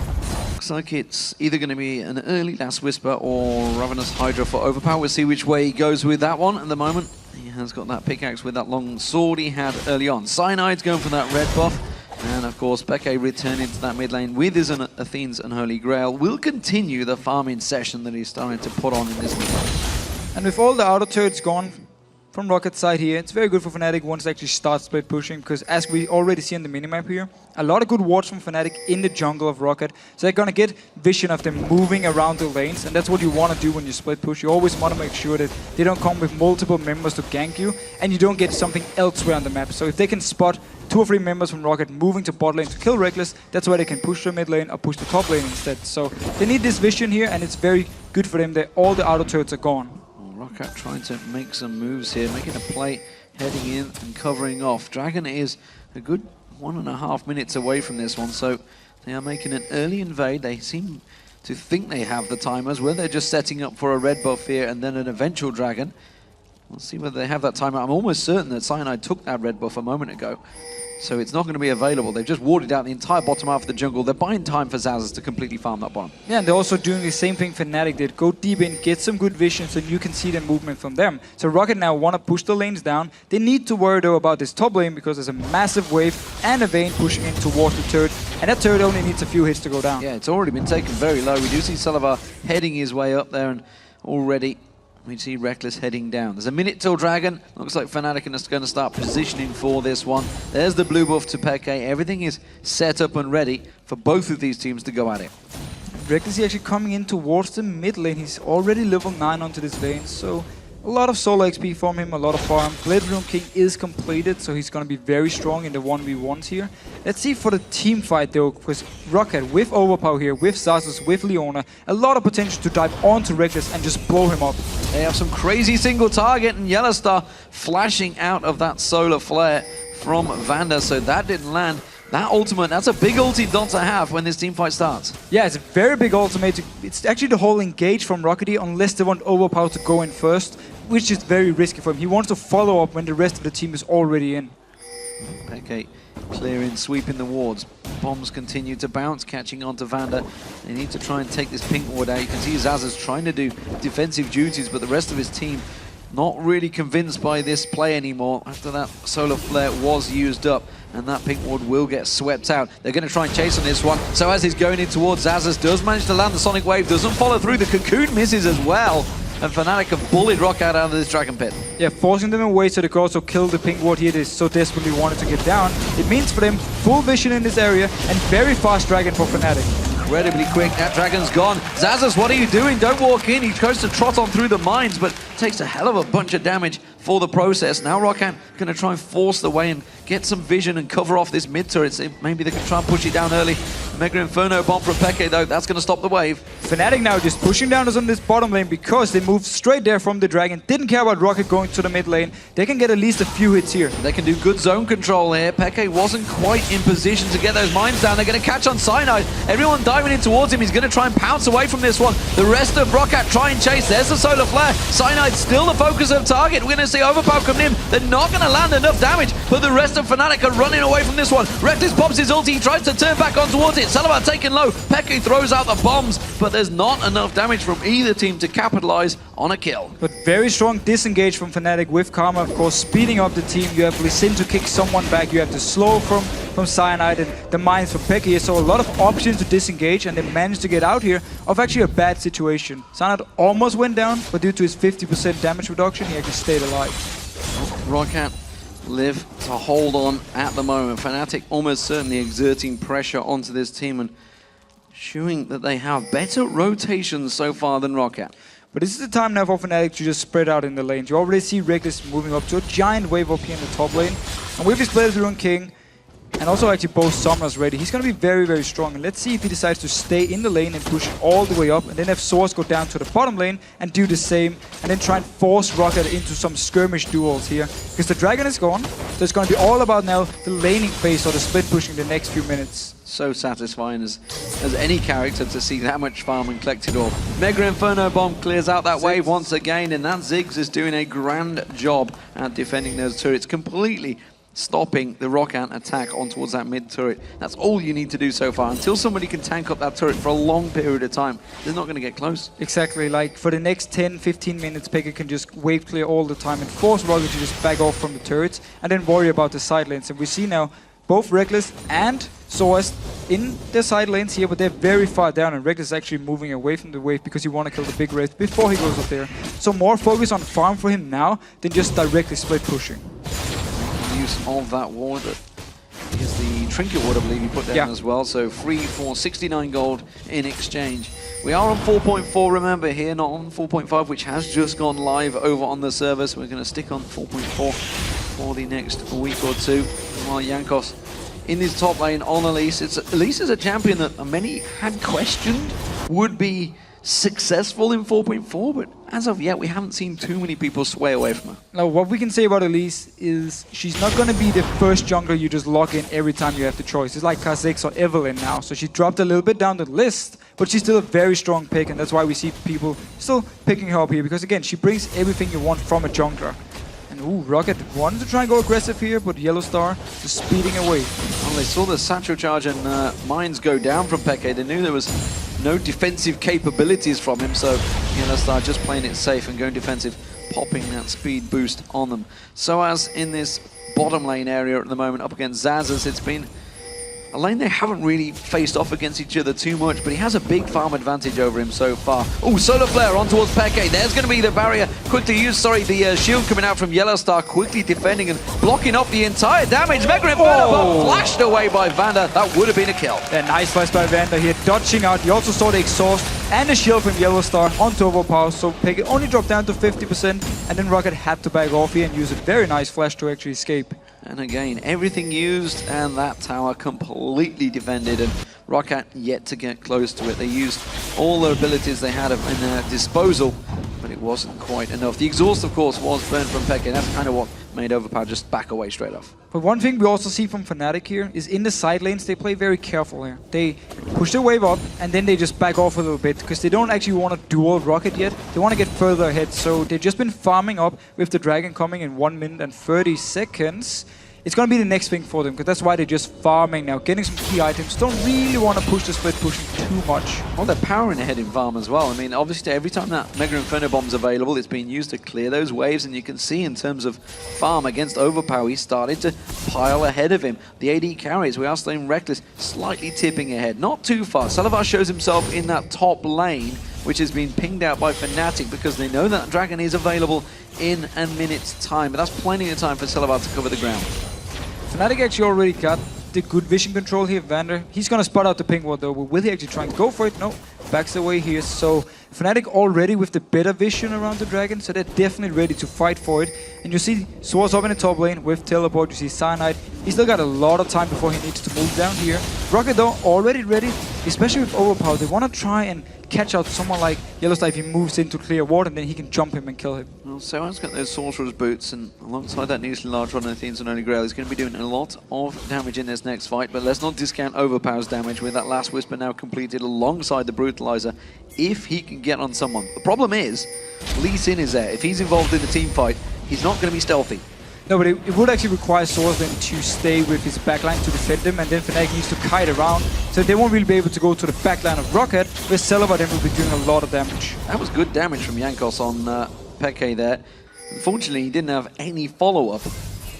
Looks like it's either going to be an early Last Whisper or Ravenous Hydra for Overpow. We'll see which way he goes with that one. At the moment, he has got that pickaxe with that long sword he had early on. Cyanide's going for that red buff. And of course, xPeke returning to that mid lane with his Athene's Unholy Grail will continue the farming session that he's starting to put on in this mid lane. And with all the auto turrets gone from ROCCAT's side here, it's very good for Fnatic once they actually start split pushing, because as we already see on the minimap here, a lot of good wards from Fnatic in the jungle of ROCCAT. So they're gonna get vision of them moving around the lanes, and that's what you want to do when you split push. You always want to make sure that they don't come with multiple members to gank you, and you don't get something elsewhere on the map. So if they can spot 2 or 3 members from ROCCAT moving to bot lane to kill Rekkles, that's why they can push the mid lane or push the top lane instead. So they need this vision here, and it's very good for them that all the auto turrets are gone. ROCCAT trying to make some moves here, making a play, heading in and covering off. Dragon is a good 1.5 minutes away from this one, so they are making an early invade. They seem to think they have the timers, where they're just setting up for a red buff here and then an eventual Dragon. We'll see whether they have that timer. I'm almost certain that Cyanide took that red buff a moment ago, so it's not going to be available. They've just warded out the entire bottom half of the jungle. They're buying time for xAxus to completely farm that bottom. Yeah, and they're also doing the same thing Fnatic did. Go deep in, get some good vision so you can see the movement from them. So ROCCAT now want to push the lanes down. They need to worry though about this top lane because there's a massive wave and a Vayne pushing in towards the turret. And that turret only needs a few hits to go down. Yeah, it's already been taken very low. We do see Celaver heading his way up there, and already we see Rekkles heading down. There's a minute till Dragon. Looks like Fnatic is going to start positioning for this one. There's the blue buff to xPeke. Everything is set up and ready for both of these teams to go at it. Rekkles is actually coming in towards the mid lane. He's already level 9 onto this lane, so a lot of solo XP from him, a lot of farm. Blade Rune King is completed, so he's going to be very strong in the 1v1s here. Let's see for the team fight though, because ROCCAT with Overpow here, with Xaxus, with Leona, a lot of potential to dive onto Rekkles and just blow him up. They have some crazy single target, and YellOwStaR flashing out of that solar flare from Vander, so that didn't land. That ultimate, that's a big ulti not to have when this team fight starts. Yeah, it's a very big ultimate. It's actually the whole engage from ROCCAT here, unless they want Overpow to go in first, which is very risky for him. He wants to follow up when the rest of the team is already in. xPeke clearing, sweeping the wards. Bombs continue to bounce, catching onto Vander. They need to try and take this pink ward out. You can see xAxus trying to do defensive duties, but the rest of his team not really convinced by this play anymore after that solar flare was used up, and that pink ward will get swept out. They're going to try and chase on this one. So as he's going in towards xAxus, does manage to land the Sonic Wave, doesn't follow through. The Cocoon misses as well, and Fnatic have bullied ROCCAT out of this Dragon Pit. Yeah, forcing them away so they could also kill the pink ward here they so desperately wanted to get down. It means for them full vision in this area and very fast Dragon for Fnatic. Incredibly quick, that Dragon's gone. xAxus, what are you doing? Don't walk in. He tries to trot on through the mines, but takes a hell of a bunch of damage for the process. Now ROCCAT going to try and force the way and get some vision and cover off this mid turret. Maybe they can try and push it down early. Mega Inferno bomb from xPeke though, that's going to stop the wave. Fnatic now just pushing down us on this bottom lane because they moved straight there from the Dragon. Didn't care about ROCCAT going to the mid lane. They can get at least a few hits here. They can do good zone control here. xPeke wasn't quite in position to get those mines down. They're going to catch on Cyanide. Everyone diving in towards him. He's going to try and pounce away from this one. The rest of ROCCAT try and chase. There's the solar flare. Cyanide still the focus of target. We're going to see Overpow coming in. They're not going to land enough damage, but the rest of Fnatic are running away from this one. Rekkles pops his ulti. He tries to turn back on towards it. Celaver taken low. xPeke throws out the bombs, but there's not enough damage from either team to capitalize on a kill. But very strong disengage from Fnatic with Karma, of course, speeding up the team. You have Larsson to kick someone back. You have the slow from Cyanide and the mines from xPeke. So a lot of options to disengage, and they managed to get out here of actually a bad situation. Cyanide almost went down, but due to his 50% damage reduction, he actually stayed alive. ROCCAT live to hold on at the moment. Fnatic almost certainly exerting pressure onto this team and showing that they have better rotations so far than ROCCAT. But this is the time now for Fnatic to just spread out in the lanes. You already see Rekkles moving up to a giant wave up here in the top lane. And with his players Rune King, and also actually both Summoners ready, he's going to be very, very strong. And let's see if he decides to stay in the lane and push all the way up, and then have sOAZ go down to the bottom lane and do the same, and then try and force ROCCAT into some skirmish duels here. Because the dragon is gone, so it's going to be all about now the laning phase or the split pushing the next few minutes. So satisfying as any character to see that much farm and collected all. Mega Inferno Bomb clears out that wave once again, and that Ziggs is doing a grand job at defending those turrets, completely stopping the ROCCAT attack on towards that mid turret. That's all you need to do so far. Until somebody can tank up that turret for a long period of time, they're not going to get close. Exactly, like for the next 10-15 minutes, xPeke can just wave clear all the time and force ROCCAT to just back off from the turrets and then worry about the side lanes. And we see now both Rekkles and sOAZ in the side lanes here, but they're very far down, and Rekkles is actually moving away from the wave because he want to kill the big wraith before he goes up there. So more focus on farm for him now than just directly split pushing. Use of that ward that is the trinket ward, I believe, he put down as well. So free for 69 gold in exchange. We are on 4.4, remember, here, not on 4.5, which has just gone live over on the server. So we're going to stick on 4.4 for the next week or two. While Jankos in his top lane on Elise. Elise is a champion that many had questioned would be successful in 4.4, but as of yet, we haven't seen too many people sway away from her. Now, what we can say about Elise is she's not going to be the first jungler you just lock in every time you have the choice. It's like Kha'Zix or Evelynn now, so she dropped a little bit down the list, but she's still a very strong pick, and that's why we see people still picking her up here, because again, she brings everything you want from a jungler. And ooh, ROCCAT wanted to try and go aggressive here, but YellOwStaR just speeding away. Well, they saw the satchel charge and mines go down from xPeke. They knew there was no defensive capabilities from him, so YellOwStaR just playing it safe and going defensive, popping that speed boost on them. sOAZ in this bottom lane area at the moment up against Xaxus. It's been a lane they haven't really faced off against each other too much, but he has a big farm advantage over him so far. Oh, solar flare on towards xPeke. There's going to be the barrier quickly used. Sorry, the shield coming out from YellOwStaR, quickly defending and blocking up the entire damage. Mega Inferno Bomb flashed away by Vander. That would have been a kill. Yeah, nice flash by Vander here, dodging out. You also saw the exhaust and the shield from YellOwStaR onto Overpow, so xPeke only dropped down to 50%, and then ROCCAT had to back off here and use a very nice flash to actually escape. And again, everything used, and that tower completely defended, and ROCCAT yet to get close to it. They used all their abilities they had in their disposal, but it wasn't quite enough. The exhaust, of course, was burned from xPeke, and that's kind of what made Overpow just back away straight off. But one thing we also see from Fnatic here is in the side lanes, they play very careful here. They push their wave up, and then they just back off a little bit, because they don't actually want to duel ROCCAT yet. They want to get further ahead, so they've just been farming up with the dragon coming in 1 minute and 30 seconds. It's going to be the next thing for them, because that's why they're just farming now, getting some key items. Don't really want to push the split pushing too much. Well, they're powering ahead in farm as well. I mean, obviously, every time that Mega Inferno Bomb's available, it's being used to clear those waves, and you can see in terms of farm against Overpow, he started to pile ahead of him. The AD carries, we are seeing Rekkles slightly tipping ahead, not too far. Celaver shows himself in that top lane, which has been pinged out by Fnatic because they know that dragon is available in a minute's time, but that's plenty of time for Celaver to cover the ground. Fnatic actually already got the good vision control here, Vander. He's gonna spot out the pink ward though, but will he actually try and go for it? No, backs away here. So Fnatic already with the better vision around the dragon, so they're definitely ready to fight for it. And you see sOAZ up in the top lane with teleport, you see Cyanide. He's still got a lot of time before he needs to move down here. ROCCAT though, already ready, especially with Overpow. They wanna try and catch out someone like YellOwStaR if he moves into clear ward, and then he can jump him and kill him. Well, sOAZ's got those Sorcerer's Boots, and alongside that needlessly large run of the Athene's and Only Grail, he's going to be doing a lot of damage in this next fight, but let's not discount Overpow's damage with that last Whisper now completed alongside the Brutalizer, if he can get on someone. The problem is, Lee Sin is there. If he's involved in the team fight, he's not going to be stealthy. No, but it would actually require sOAZ then to stay with his backline to defend him, and then Fnatic needs to kite around, so they won't really be able to go to the backline of ROCCAT, where Celaver then will be doing a lot of damage. That was good damage from Jankos on xPeke there. Unfortunately, he didn't have any follow-up,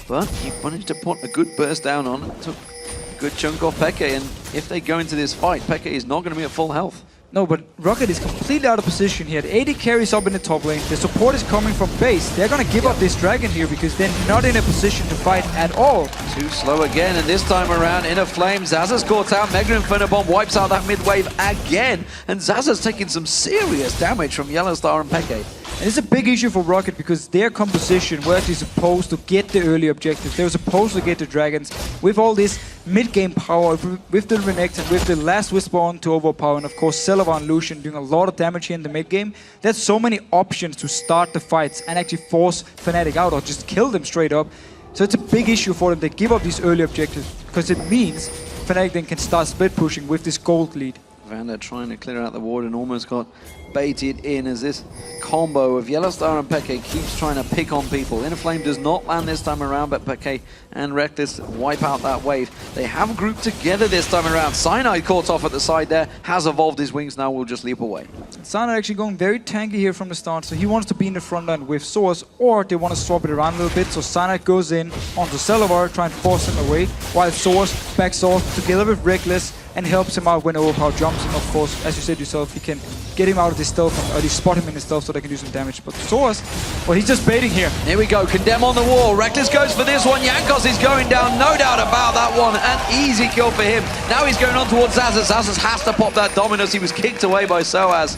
but he managed to put a good burst down on it, took a good chunk off xPeke, and if they go into this fight, xPeke is not going to be at full health. No, but ROCCAT is completely out of position here. The AD carries up in the top lane. The support is coming from base. They're going to give up this dragon here because they're not in a position to fight at all. Too slow again, and this time around, Inner Flame, Xaxus caught out, Mega Inferno Bomb wipes out that mid-wave again, and Xaxus taking some serious damage from YellOwStaR and xPeke. And it's a big issue for ROCCAT because their composition were actually supposed to get the early objectives. They were supposed to get the dragons with all this mid-game power, with the Renekton, with the last Whisper on to Overpow, and of course Celaver and Lucian doing a lot of damage here in the mid-game. There's so many options to start the fights and actually force Fnatic out or just kill them straight up. So it's a big issue for them. They give up these early objectives because it means Fnatic then can start split pushing with this gold lead. Vander trying to clear out the ward and almost got baited in as this combo of YellOwStaR and xPeke keeps trying to pick on people. Inner Flame does not land this time around, but xPeke and Rekkles wipe out that wave. They have grouped together this time around. Cyanide caught off at the side there, has evolved his wings, now will just leap away. Cyanide actually going very tanky here from the start, so he wants to be in the front line with sOAZ, or they want to swap it around a little bit, so Cyanide goes in onto Celaver, trying to force him away, while sOAZ backs off together with Rekkles and helps him out when Overpow jumps him. Of course, as you said yourself, he can get him out of this stealth, or at least spot him in the stealth so they can do some damage. But sOAZ, well, he's just baiting here. Here we go, Condemn on the wall. Rekkles goes for this one. Jankos is going down, no doubt about that one. An easy kill for him. Now he's going on towards Xaxus. Xaxus has to pop that Dominus. He was kicked away by sOAZ.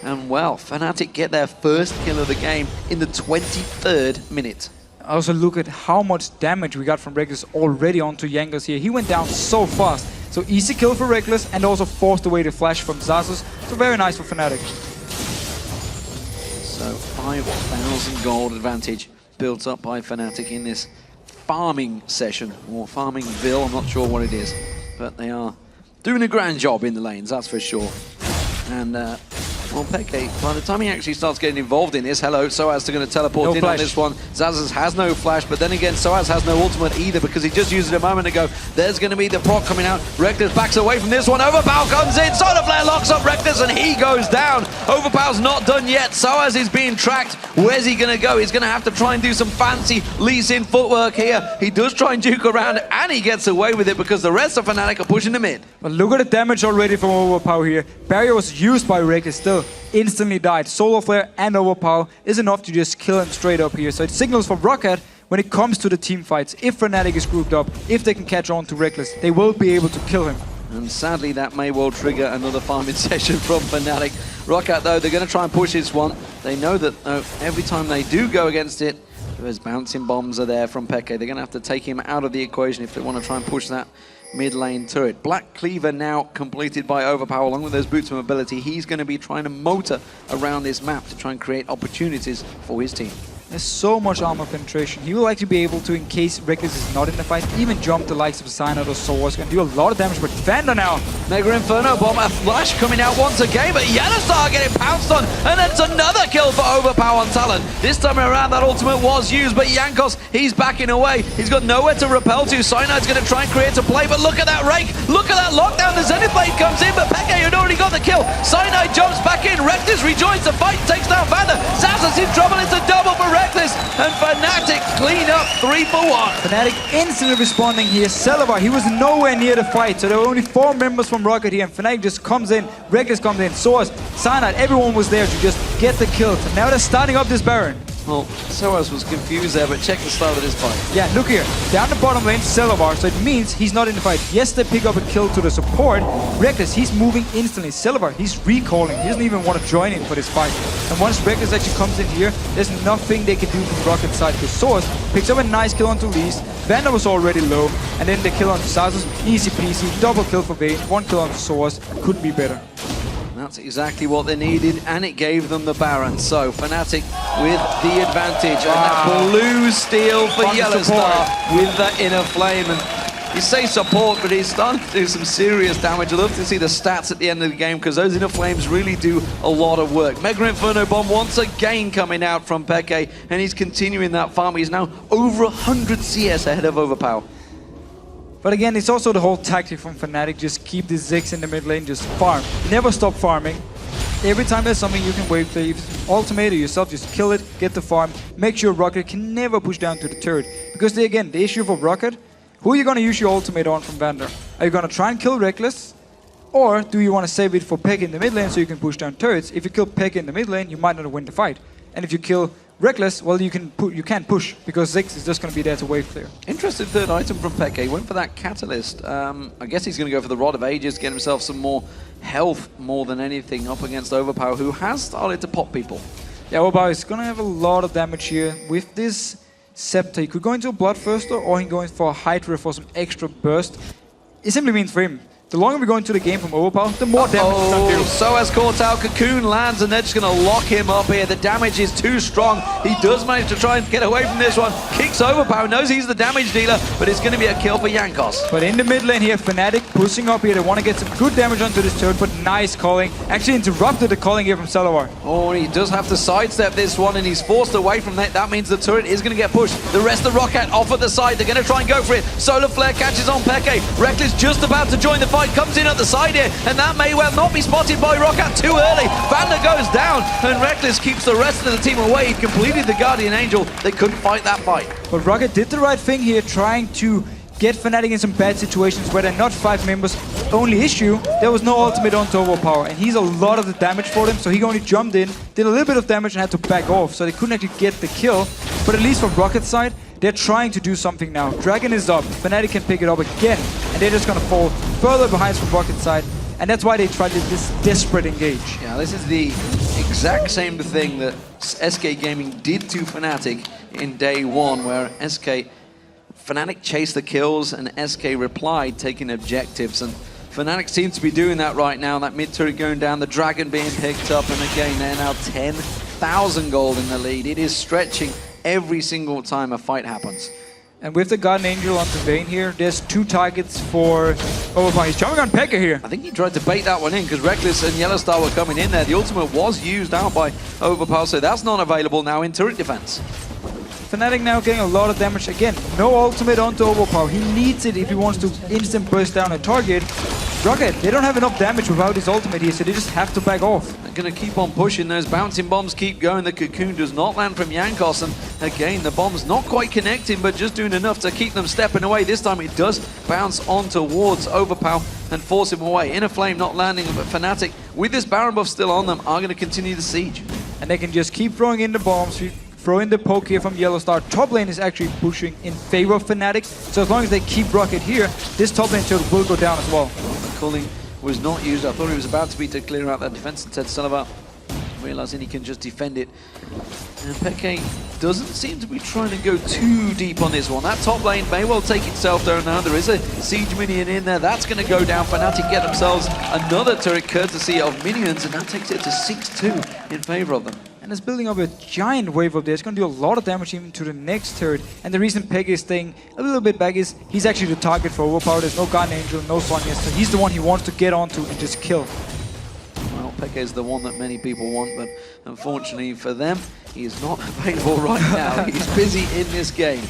And well, Fnatic get their first kill of the game in the 23rd minute. Also look at how much damage we got from Rekkles already onto Jankos here. He went down so fast. So easy kill for Rekkles and also forced away the flash from Xaxus. So very nice for Fnatic. So 5,000 gold advantage built up by Fnatic in this farming session, or farmingville, I'm not sure what it is. But they are doing a grand job in the lanes, that's for sure. And well, xPeke, by the time he actually starts getting involved in this, hello, sOAZ are going to teleport in on this one. Xaxus has no flash, but then again, sOAZ has no ultimate either because he just used it a moment ago. There's going to be the proc coming out. Rekkles backs away from this one. Overpow comes in. Solar Flare locks up Rekkles and he goes down. Overpow's not done yet. sOAZ is being tracked. Where's he going to go? He's going to have to try and do some fancy Lee-Sin footwork here. He does try and juke around and he gets away with it because the rest of Fnatic are pushing him in. But look at the damage already from Overpow here. Barrier was used by Rekkles still. Instantly died. Solar Flare and Overpow is enough to just kill him straight up here. So it signals for ROCCAT when it comes to the team fights. If Fnatic is grouped up, if they can catch on to Rekkles, they will be able to kill him. And sadly, that may well trigger another farming session from Fnatic. ROCCAT, though, they're going to try and push this one. They know that every time they do go against it, those bouncing bombs are there from xPeke. They're going to have to take him out of the equation if they want to try and push that mid lane turret. Black Cleaver now completed by Overpow along with those boots of mobility. He's going to be trying to motor around this map to try and create opportunities for his team. There's so much armor penetration. He will actually be able to, in case Rekkles is not in the fight, even jump the likes of Cyanide or sOAZ. Can do a lot of damage, but Vander now. Mega Inferno Bomb, a flash coming out once again, but YellOwStaR getting pounced on, and that's another kill for Overpow on Talon. This time around, that ultimate was used, but Jankos, he's backing away. He's got nowhere to repel to. Cyanide's going to try and create a play, but look at that rake. Look at that lockdown. The Zenith Blade comes in, but xPeke had already got the kill. Cyanide jumps back in. Rekkles rejoins the fight, takes down Vander. Xaxus in trouble. It's a double for Rekkles, and Fnatic clean up 3 for 1. Fnatic instantly responding here. Celaver, he was nowhere near the fight, so there were only 4 members from ROCCAT here, and Fnatic just comes in. Rekkles comes in, sOAZ, Cyanide, everyone was there to just get the kill. And now they're starting up this Baron. Well, sOAZ was confused there, but check the start of this fight. Yeah, look here. Down the bottom lane, Celaver, so it means he's not in the fight. Yes, they pick up a kill to the support. Rekkles, he's moving instantly. Celaver, he's recalling. He doesn't even want to join in for this fight. And once Rekkles actually comes in here, there's nothing they can do from ROCCAT's side, because sOAZ picks up a nice kill onto Elise. Vander was already low, and then the kill onto Xaxus. Easy peasy, double kill for Vayne, 1 kill onto sOAZ. Couldn't be better. That's exactly what they needed, and it gave them the Baron. So Fnatic with the advantage, and that blue steal for YellOwStaR with that Inner Flame. And You say support, but he's starting to do some serious damage. I'd love to see the stats at the end of the game, because those inner flames really do a lot of work. Mega Inferno Bomb once again coming out from xPeke, and he's continuing that farm. He's now over 100 CS ahead of Overpow. But again, it's also the whole tactic from Fnatic. Just keep the Ziggs in the mid lane, just farm. Never stop farming. Every time there's something you can wave play, if it's ultimate or yourself, just kill it, get the farm. Make sure ROCCAT can never push down to the turret. Because again, the issue for ROCCAT, who are you going to use your ultimate on from Vander? Are you going to try and kill Rekkles? Or do you want to save it for xPeke in the mid lane so you can push down turrets? If you kill xPeke in the mid lane, you might not win the fight. And if you kill Rekkles, well, you can't push, because Ziggs is just going to be there to wave clear. Interesting third item from xPeke. He went for that Catalyst. I guess he's going to go for the Rod of Ages, get himself some more health more than anything up against Overpow, who has started to pop people. Yeah, Overpow is going to have a lot of damage here. With this Scepter, he could go into a Bloodthirster, or he can go in for a Hydra for some extra burst. It simply means for him, the longer we go into the game from Overpow, the more damage he's going to do. sOAZ caught out, Cocoon lands, and they're just going to lock him up here. The damage is too strong. He does manage to try and get away from this one. Kicks Overpow, knows he's the damage dealer, but it's going to be a kill for Jankos. But in the mid lane here, Fnatic pushing up here. They want to get some good damage onto this turret, but nice calling. Actually interrupted the calling here from Celaver. Oh, he does have to sidestep this one, and he's forced away from that. That means the turret is going to get pushed. The rest of ROCCAT off at the side. They're going to try and go for it. Solar Flare catches on xPeke. Rekkles just about to join the fight. Comes in at the side here, and that may well not be spotted by ROCCAT too early. Vander goes down, and Rekkles keeps the rest of the team away. He completed the Guardian Angel. They couldn't fight that fight. But ROCCAT did the right thing here, trying to get Fnatic in some bad situations where they're not 5 members. Only issue, there was no ultimate onto Overpow, and he's a lot of the damage for them, so he only jumped in, did a little bit of damage and had to back off, so they couldn't actually get the kill. But at least from ROCCAT's side, they're trying to do something now. Dragon is up, Fnatic can pick it up again, and they're just gonna fall further behind from ROCCAT's side. And that's why they tried this desperate engage. Yeah, this is the exact same thing that SK Gaming did to Fnatic in day one, where Fnatic chased the kills and SK replied, taking objectives. And Fnatic seems to be doing that right now. That mid turret going down, the Dragon being picked up, and again, they're now 10,000 gold in the lead. It is stretching every single time a fight happens. And with the Guardian Angel onto Vayne here, there's 2 targets for Overpow. He's jumping on xPeke here. I think he tried to bait that one in because Rekkles and YellOwStaR were coming in there. The ultimate was used out by Overpow, so that's not available now in turret defense. Fnatic now getting a lot of damage. Again, no ultimate onto Overpow. He needs it if he wants to instant burst down a target. ROCCAT, they don't have enough damage without his ultimate here, so they just have to back off. They're going to keep on pushing. Those bouncing bombs keep going. The Cocoon does not land from Jankos, and again, the bomb's not quite connecting, but just doing enough to keep them stepping away. This time it does bounce on towards Overpow and force him away. Inner Flame not landing, but Fnatic, with this Baron buff still on them, are going to continue the siege. And they can just keep throwing in the bombs, throw in the poke here from YellOwStaR. Top lane is actually pushing in favor of Fnatic, so as long as they keep ROCCAT here, this top lane turret will go down as well. Culling was not used. I thought he was about to be to clear out that defense, instead Celaver realizing he can just defend it. And xPeke doesn't seem to be trying to go too deep on this one. That top lane may well take itself down now. There is a siege minion in there. That's going to go down. Fnatic get themselves another turret courtesy of minions, and that takes it to 6-2 in favor of them. And it's building up a giant wave up there. It's going to do a lot of damage even to the next turret. And the reason xPeke is staying a little bit back is he's actually the target for Overpow. There's no Guardian Angel, no Sonya, so he's the one he wants to get onto and just kill. Well, xPeke is the one that many people want, but unfortunately for them, he is not available right now. He's busy in this game.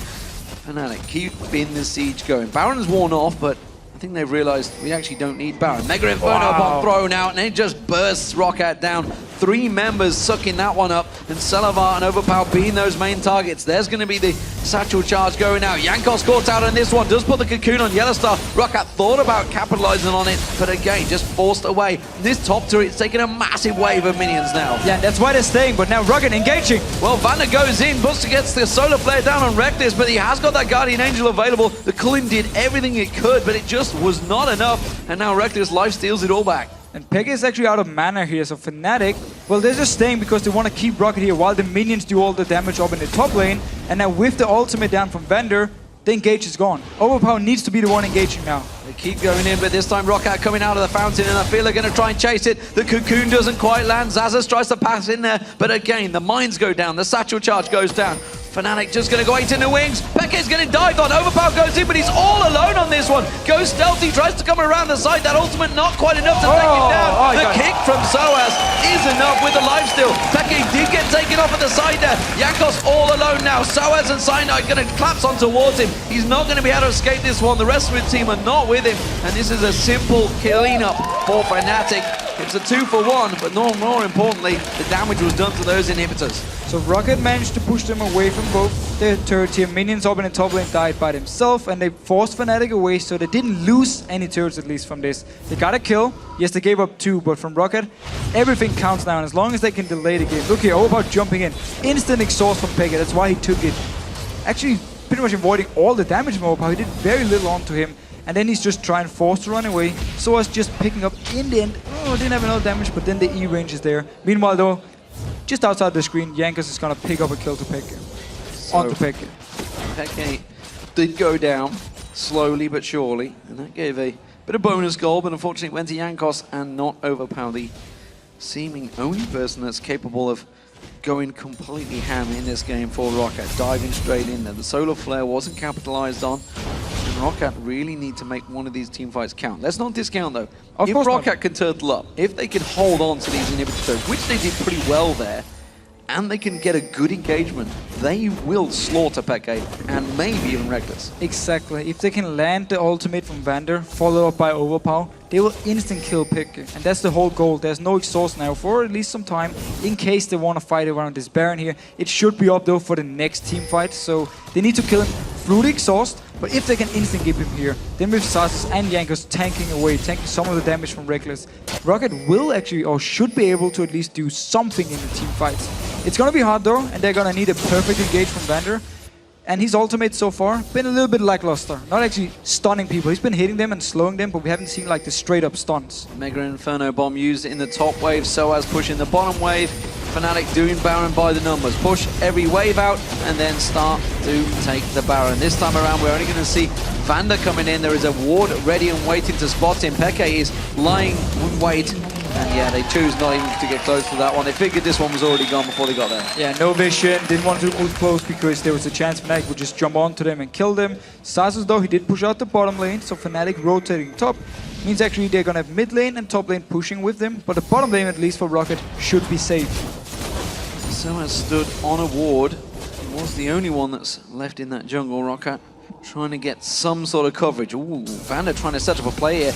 Fnatic keeping the siege going. Baron's worn off, but I think they've realized we actually don't need Baron. Mega Inferno bomb thrown out, and it just bursts ROCCAT down. 3 members sucking that one up, and Celaver and Overpow being those main targets. There's going to be the satchel charge going out. Jankos caught out on this one, does put the Cocoon on YellOwStaR. ROCCAT thought about capitalizing on it, but again, just forced away. This top turret's taking a massive wave of minions now. Yeah, that's why they're staying, but now ROCCAT engaging. Well, Vander goes in, Buster gets the solar flare down on Rekkles, but he has got that Guardian Angel available. The Culling did everything it could, but it just was not enough, and now Rekkles life steals it all back. And xPeke is actually out of mana here, so Fnatic, well, they're just staying because they want to keep ROCCAT here while the minions do all the damage up in the top lane. And now with the ultimate down from Vander, the engage is gone. Overpow needs to be the one engaging now. They keep going in, but this time ROCCAT coming out of the fountain, and I feel they're going to try and chase it. The Cocoon doesn't quite land. Xaxus tries to pass in there, but again, the mines go down. The satchel charge goes down. Fnatic just going to go 8 in the wings. xPeke Peke's getting dived on. Overpow goes in, but he's all alone on this one. Goes stealthy, tries to come around the side. That ultimate not quite enough to take him down. The kick from sOAZ is enough with the lifesteal. Peke did get taken off at the side there. Jankos all alone now. sOAZ and Cyanide going to collapse on towards him. He's not going to be able to escape this one. The rest of his team are not with him. And this is a simple cleanup for Fnatic. It's a 2-for-1, but more importantly, the damage was done to those inhibitors. So ROCCAT managed to push them away from both their turrets here. Minions up in the top lane died by themselves, and they forced Fnatic away, so they didn't lose any turrets at least from this. They got a kill. Yes, they gave up 2, but from ROCCAT, everything counts now, and as long as they can delay the game. Look here, Overpow jumping in. Instant exhaust from Peke, that's why he took it. Actually, pretty much avoiding all the damage from Overpow. He did very little onto him. And then he's just trying forced to run away. sOAZ just picking up in the end. Oh, didn't have enough damage, but then the E range is there. Meanwhile, though, just outside the screen, Jankos is gonna pick up a kill to Peke. Onto Peke. Peke did go down slowly but surely, and that gave a bit of bonus goal, but unfortunately it went to Jankos and not Overpow, the seeming only person that's capable of going completely ham in this game for ROCCAT, diving straight in there. The solar flare wasn't capitalized on. ROCCAT really need to make one of these team fights count. Let's not discount though. If ROCCAT can turtle up, if they can hold on to these inhibitors, which they did pretty well there, and they can get a good engagement, they will slaughter Peke and maybe even Rekkles. Exactly. If they can land the ultimate from Vander, followed up by Overpow, they will instant kill Peke. And that's the whole goal. There's no exhaust now for at least some time, in case they want to fight around this Baron here. It should be up though for the next team fight, so they need to kill him through the exhaust. But if they can instant give him here, then with xAxus and Jankos tanking away, tanking some of the damage from Rekkles, ROCCAT will actually, or should be able to at least do something in the team fights. It's gonna be hard though, and they're gonna need a perfect engage from Vander. And his ultimate so far, been a little bit lackluster. Not actually stunning people, he's been hitting them and slowing them, but we haven't seen like the straight up stuns. Mega Inferno Bomb used in the top wave, sOAZ pushing the bottom wave. Fnatic doing Baron by the numbers. Push every wave out and then start to take the Baron. This time around we're only going to see Vander coming in. There is a ward ready and waiting to spot him. Peke is lying in wait. And yeah, they choose not even to get close to that one. They figured this one was already gone before they got there. Yeah, no vision, didn't want to move close because there was a chance Fnatic would just jump onto them and kill them. xAxus though, he did push out the bottom lane, so Fnatic rotating top means actually they're gonna have mid lane and top lane pushing with them, but the bottom lane, at least for ROCCAT, should be safe. sOAZ stood on a ward. He was the only one that's left in that jungle. ROCCAT trying to get some sort of coverage. Ooh, Vander trying to set up a play here.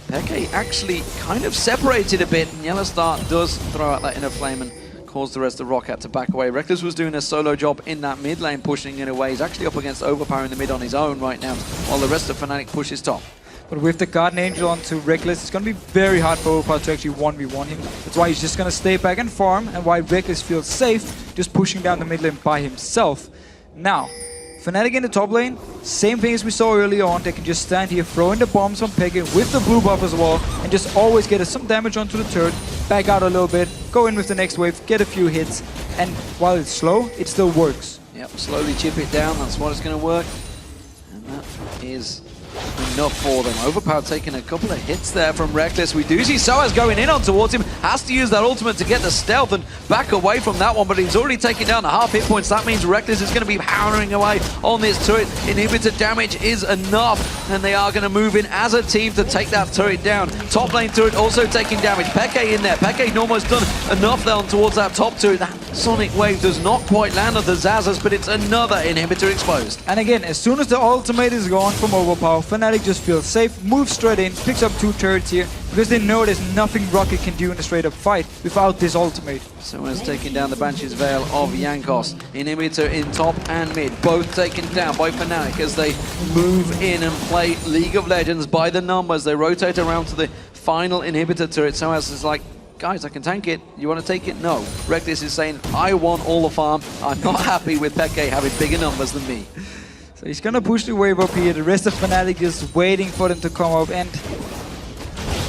Peke actually kind of separated a bit, and YellOwStaR does throw out that inner flame and cause the rest of ROCCAT to back away. Rekkles was doing a solo job in that mid lane, pushing it away. He's actually up against Overpow in the mid on his own right now, while the rest of Fnatic pushes top. But with the Guardian Angel onto Rekkles, it's going to be very hard for Overpow to actually 1v1 him. That's why he's just going to stay back and farm, and why Rekkles feels safe just pushing down the mid lane by himself. Now, Fnatic in the top lane, same thing as we saw earlier on. They can just stand here, throw in the bombs on Peke with the blue buff as well, and just always get some damage onto the turret, back out a little bit, go in with the next wave, get a few hits, and while it's slow, it still works. Yep, slowly chip it down, that's what it's going to work. And that is enough for them. Overpow taking a couple of hits there from Rekkles. We do see sOAZ going in on towards him. Has to use that ultimate to get the stealth and back away from that one, but he's already taken down the half hit points. That means Rekkles is going to be powering away on this turret. Inhibitor damage is enough, and they are going to move in as a team to take that turret down. Top lane turret also taking damage. Peke in there. Peke almost done enough down towards that top turret. That sonic wave does not quite land on the xAxus, but it's another inhibitor exposed. And again, as soon as the ultimate is gone from Overpow, Fnatic just feels safe, moves straight in, picks up 2 turrets here, because they know there's nothing ROCCAT can do in a straight up fight without this ultimate. sOAZ taking down the Banshee's Veil of Jankos. Inhibitor in top and mid, both taken down by Fnatic as they move in and play League of Legends by the numbers. They rotate around to the final inhibitor turret. sOAZ is like, guys, I can tank it. You want to take it? No. Rekkles is saying, I want all the farm. I'm not happy with Peke having bigger numbers than me. So he's gonna push the wave up here. The rest of Fnatic is waiting for them to come up, and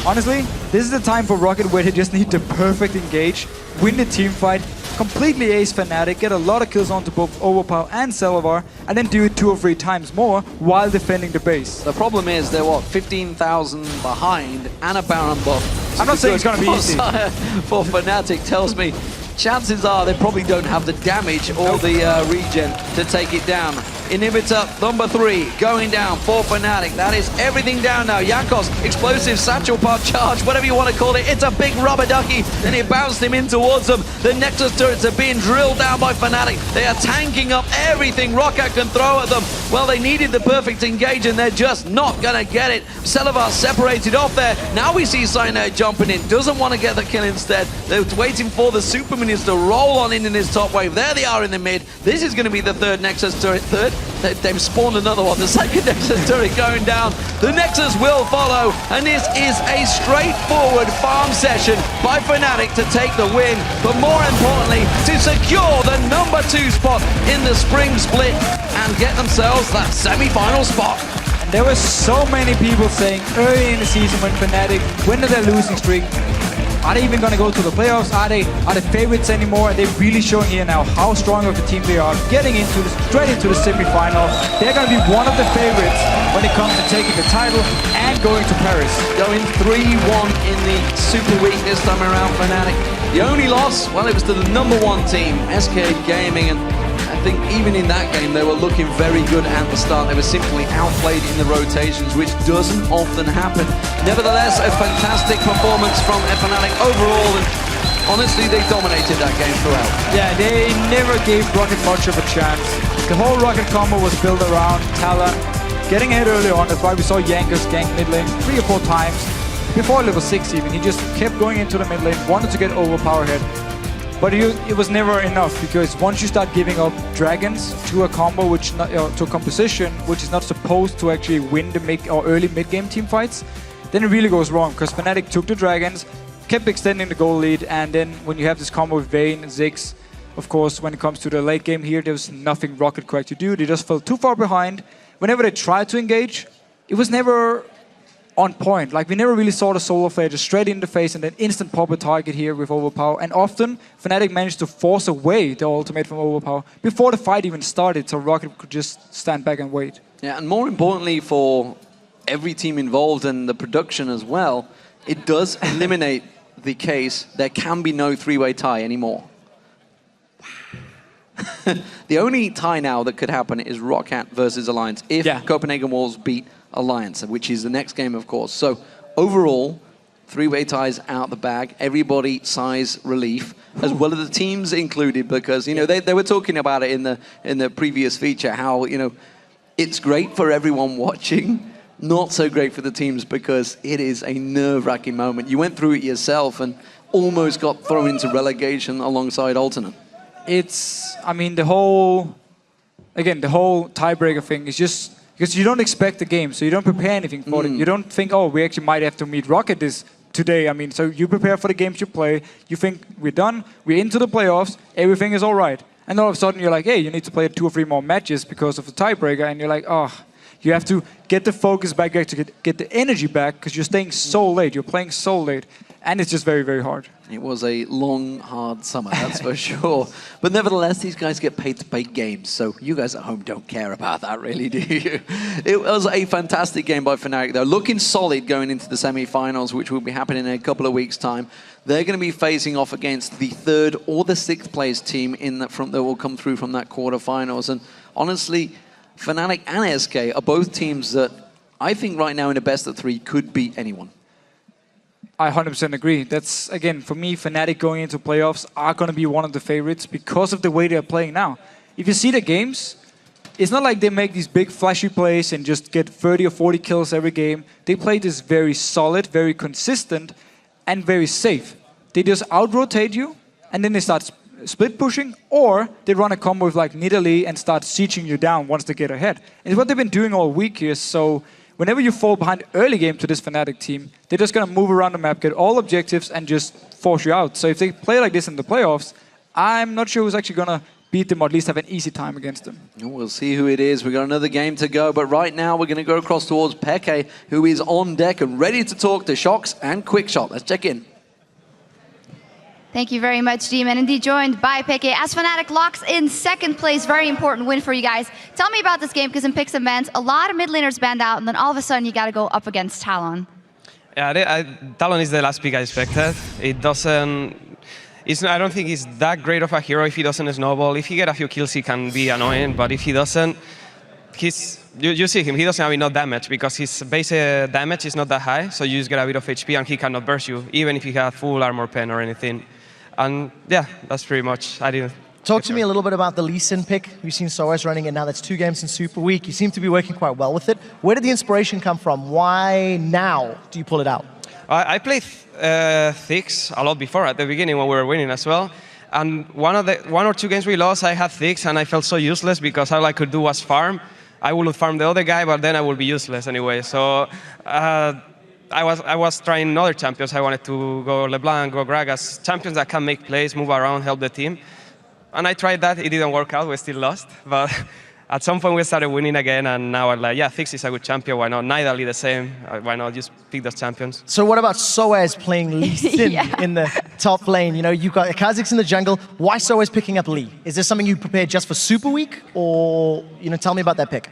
honestly, this is the time for ROCCAT where they just need the perfect engage, win the team fight, completely ace Fnatic, get a lot of kills onto both Overpow and Celaver, and then do it 2 or 3 times more while defending the base. The problem is they're what, 15,000 behind and a Baron buff. I'm not saying it's gonna be easy. For Fnatic tells me chances are they probably don't have the damage or the regen to take it down. Inhibitor number 3 going down for Fnatic. That is everything down now. Jankos, explosive satchel pod charge, whatever you want to call it. It's a big rubber ducky, and it bounced him in towards them. The Nexus turrets are being drilled down by Fnatic. They are tanking up everything ROCCAT can throw at them. Well, they needed the perfect engage, and they're just not going to get it. Celaver separated off there. Now we see Cyanide jumping in. Doesn't want to get the kill instead. They're waiting for the Super Minions to roll on in this top wave. There they are in the mid. This is going to be the third Nexus turret. They've spawned another one. The second Nexus turret going down. The Nexus will follow, and this is a straightforward farm session by Fnatic to take the win, but more importantly, to secure the number 2 spot in the spring split and get themselves that semi-final spot. And there were so many people saying early in the season when Fnatic went to their losing streak, are they even going to go to the playoffs? Are they favorites anymore? And they're really showing here now how strong of a team they are, getting straight into the semi-final. They're going to be one of the favorites when it comes to taking the title and going to Paris. Going 3-1 in the Super Week this time around, Fnatic. The only loss, well, it was to the number 1 team, SK Gaming, and I think even in that game they were looking very good at the start. They were simply outplayed in the rotations, which doesn't often happen. Nevertheless, a fantastic performance from Fnatic overall, and honestly, they dominated that game throughout. Yeah, they never gave ROCCAT much of a chance. The whole ROCCAT combo was built around Talon getting ahead early on. That's why we saw Jankos gank mid lane 3 or 4 times. Before level 6 even, he just kept going into the mid lane, wanted to get Overpow ahead. But it was never enough, because once you start giving up dragons to a combo, to a composition which is not supposed to actually win the early mid-game team fights, then it really goes wrong. Because Fnatic took the dragons, kept extending the goal lead, and then when you have this combo with Vayne and Ziggs, of course, when it comes to the late game here, there was nothing ROCCAT could actually do. They just fell too far behind. Whenever they tried to engage, it was never on point. Like, we never really saw the solo flare just straight in the face and then instant pop a target here with Overpow. And often, Fnatic managed to force away the ultimate from Overpow before the fight even started, so ROCCAT could just stand back and wait. Yeah, and more importantly for every team involved and the production as well, it does eliminate the case there can be no 3-way tie anymore. The only tie now that could happen is ROCCAT versus Alliance if Copenhagen Wolves beat Alliance, which is the next game, of course. So overall, 3-way ties out the bag. Everybody sighs relief, as well as the teams included, because they were talking about it in the previous feature, how it's great for everyone watching, not so great for the teams, because it is a nerve-wracking moment. You went through it yourself and almost got thrown into relegation alongside Alternate. The whole tiebreaker thing is just because you don't expect the game, so you don't prepare anything for it. You don't think, oh, we actually might have to meet ROCCAT this today. So you prepare for the games you play. You think, we're done, we're into the playoffs, everything is all right. And all of a sudden you're like, hey, you need to play 2 or 3 more matches because of the tiebreaker, and you're like, oh, you have to get the focus back, to get the energy back, because you're staying so late, you're playing so late. And it's just very, very hard. It was a long, hard summer, that's for sure. But nevertheless, these guys get paid to play games, so you guys at home don't care about that, really, do you? It was a fantastic game by Fnatic, though. Looking solid going into the semi-finals, which will be happening in a couple of weeks' time. They're going to be facing off against the 3rd or the 6th place team that will come through from that quarterfinals. And honestly, Fnatic and SK are both teams that I think right now in a best of 3 could beat anyone. I 100% agree. That's, again, for me, Fnatic going into playoffs are going to be one of the favorites because of the way they're playing now. If you see the games, it's not like they make these big flashy plays and just get 30 or 40 kills every game. They play this very solid, very consistent, and very safe. They just out-rotate you, and then they start split pushing, or they run a combo with like Nidalee and start sieging you down once they get ahead. It's what they've been doing all week here, so whenever you fall behind early game to this Fnatic team, they're just going to move around the map, get all objectives, and just force you out. So if they play like this in the playoffs, I'm not sure who's actually going to beat them or at least have an easy time against them. We'll see who it is. We've got another game to go, but right now we're going to go across towards xPeke, who is on deck and ready to talk to Shox and Quickshot. Let's check in. Thank you very much, Demon. Indeed joined by xPeke as Fnatic locks in 2nd place. Very important win for you guys. Tell me about this game, because in picks and bans, a lot of mid laners banned out, and then all of a sudden you got to go up against Talon. Yeah, Talon is the last pick I expected. I don't think he's that great of a hero if he doesn't snowball. If he gets a few kills, he can be annoying, but if he doesn't, you see him, he doesn't have enough damage because his base damage is not that high, so you just get a bit of HP and he cannot burst you, even if he has full armor pen or anything. And yeah, that's pretty much. Talk to me a little bit about the Lee Sin pick. We've seen sOAZ running it now. That's 2 games in Super Week. You seem to be working quite well with it. Where did the inspiration come from? Why now do you pull it out? I played Ziggs a lot before, at the beginning when we were winning as well. And one or two games we lost, I had Ziggs and I felt so useless because all I could do was farm. I would farm the other guy, but then I would be useless anyway. So I was trying other champions. I wanted to go LeBlanc, go Gragas, champions that can make plays, move around, help the team. And I tried that. It didn't work out. We still lost. But at some point we started winning again, and now I'm like, yeah, Ziggs is a good champion. Why not? Nidalee the same. Why not just pick those champions? So what about sOAZ playing Lee Sin in the top lane? You know, you've got Kha'Zix in the jungle. Why sOAZ picking up Lee? Is this something you prepared just for Super Week, or tell me about that pick?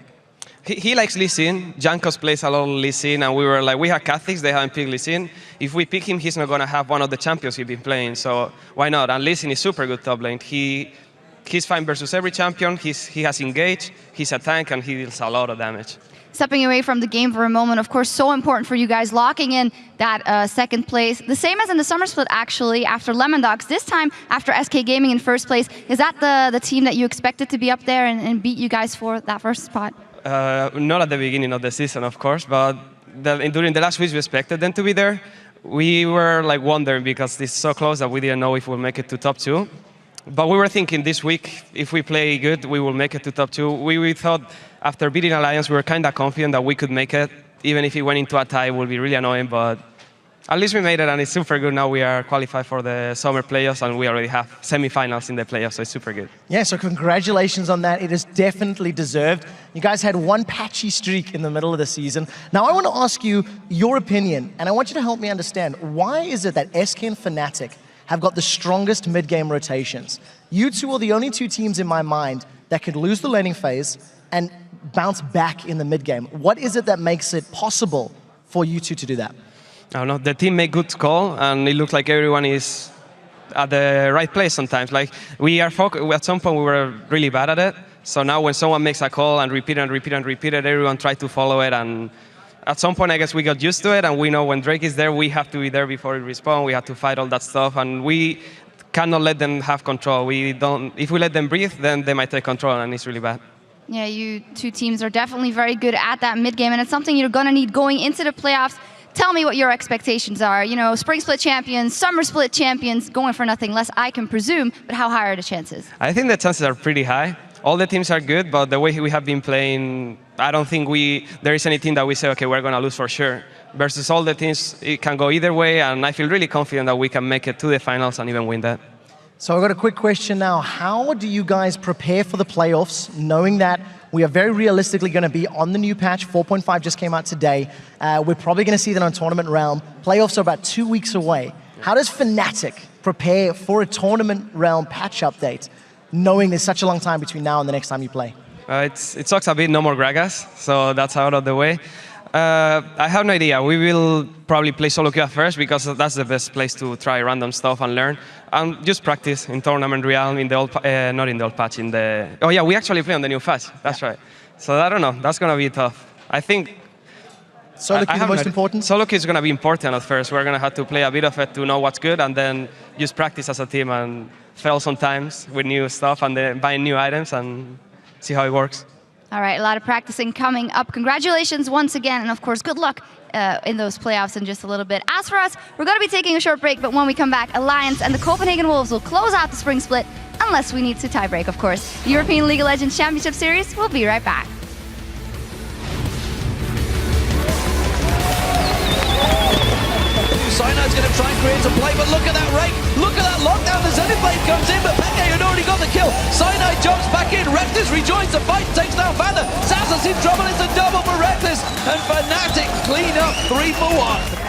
He likes Lee Sin. Jankos plays a lot of Lee Sin, and we were like, we have Kha'Zix, they haven't picked Lee Sin. If we pick him, he's not going to have one of the champions he's been playing, so why not? And Lee Sin is super good top lane. He's fine versus every champion, he has engaged, he's a tank, and he deals a lot of damage. Stepping away from the game for a moment, of course, so important for you guys, locking in that second place. The same as in the summer split, actually, after Lemon Dogs. This time, after SK Gaming in first place. Is that the team that you expected to be up there and beat you guys for that first spot? Not at the beginning of the season, of course, but during the last weeks we expected them to be there. We were like wondering because it's so close that we didn't know if we'll make it to top 2. But we were thinking this week, if we play good, we will make it to top 2. We thought after beating Alliance, we were kind of confident that we could make it. Even if it went into a tie, it would be really annoying, but at least we made it, and it's super good. Now we are qualified for the summer playoffs, and we already have semifinals in the playoffs, so it's super good. Yeah, so congratulations on that. It is definitely deserved. You guys had one patchy streak in the middle of the season. Now I want to ask you your opinion, and I want you to help me understand, why is it that SK and Fnatic have got the strongest mid-game rotations? You two are the only 2 teams in my mind that could lose the laning phase and bounce back in the mid-game. What is it that makes it possible for you two to do that? I don't know, the team made good call, and it looks like everyone is at the right place sometimes. Like, at some point we were really bad at it, so now when someone makes a call and repeat and repeat and repeat it, everyone tries to follow it, and at some point I guess we got used to it, and we know when Drake is there, we have to be there before he respawn, we have to fight all that stuff, and we cannot let them have control. If we let them breathe, then they might take control, and it's really bad. Yeah, you 2 teams are definitely very good at that mid-game, and it's something you're going to need going into the playoffs. Tell me what your expectations are. You know, spring split champions, summer split champions, going for nothing less, I can presume, but how high are the chances? I think the chances are pretty high. All the teams are good, but the way we have been playing, I don't think there is any team that we say, okay, we're going to lose for sure. Versus all the teams, it can go either way, and I feel really confident that we can make it to the finals and even win that. So I've got a quick question now. How do you guys prepare for the playoffs, knowing that we are very realistically going to be on the new patch? 4.5 just came out today. We're probably going to see that on Tournament Realm. Playoffs are about 2 weeks away. How does Fnatic prepare for a Tournament Realm patch update, knowing there's such a long time between now and the next time you play? It sucks a bit, no more Gragas, so that's out of the way. I have no idea. We will probably play solo queue at first because that's the best place to try random stuff and learn. And just practice in Tournament Realm, in the old, not in the old patch, in the... Oh yeah, we actually play on the new patch, that's right. So I don't know, that's going to be tough. I think... Solo queue the most important? Solo queue is going to be important at first. We're going to have to play a bit of it to know what's good, and then just practice as a team and fail sometimes with new stuff and then buy new items and see how it works. All right, a lot of practicing coming up. Congratulations once again, and of course, good luck in those playoffs in just a little bit. As for us, we're going to be taking a short break, but when we come back, Alliance and the Copenhagen Wolves will close out the spring split, unless we need to tie break, of course. The European League of Legends Championship Series, we'll be right back. Cyanide's going to try and create a play, but look at that rake. Look at that lockdown. The Zenithblade comes in, but Peke had already got the kill. Cyanide jumps back in. Rekkles rejoins the fight, takes down Vayne. Xaxus in trouble. It's a double for Rekkles. And Fnatic clean up 3 for 1.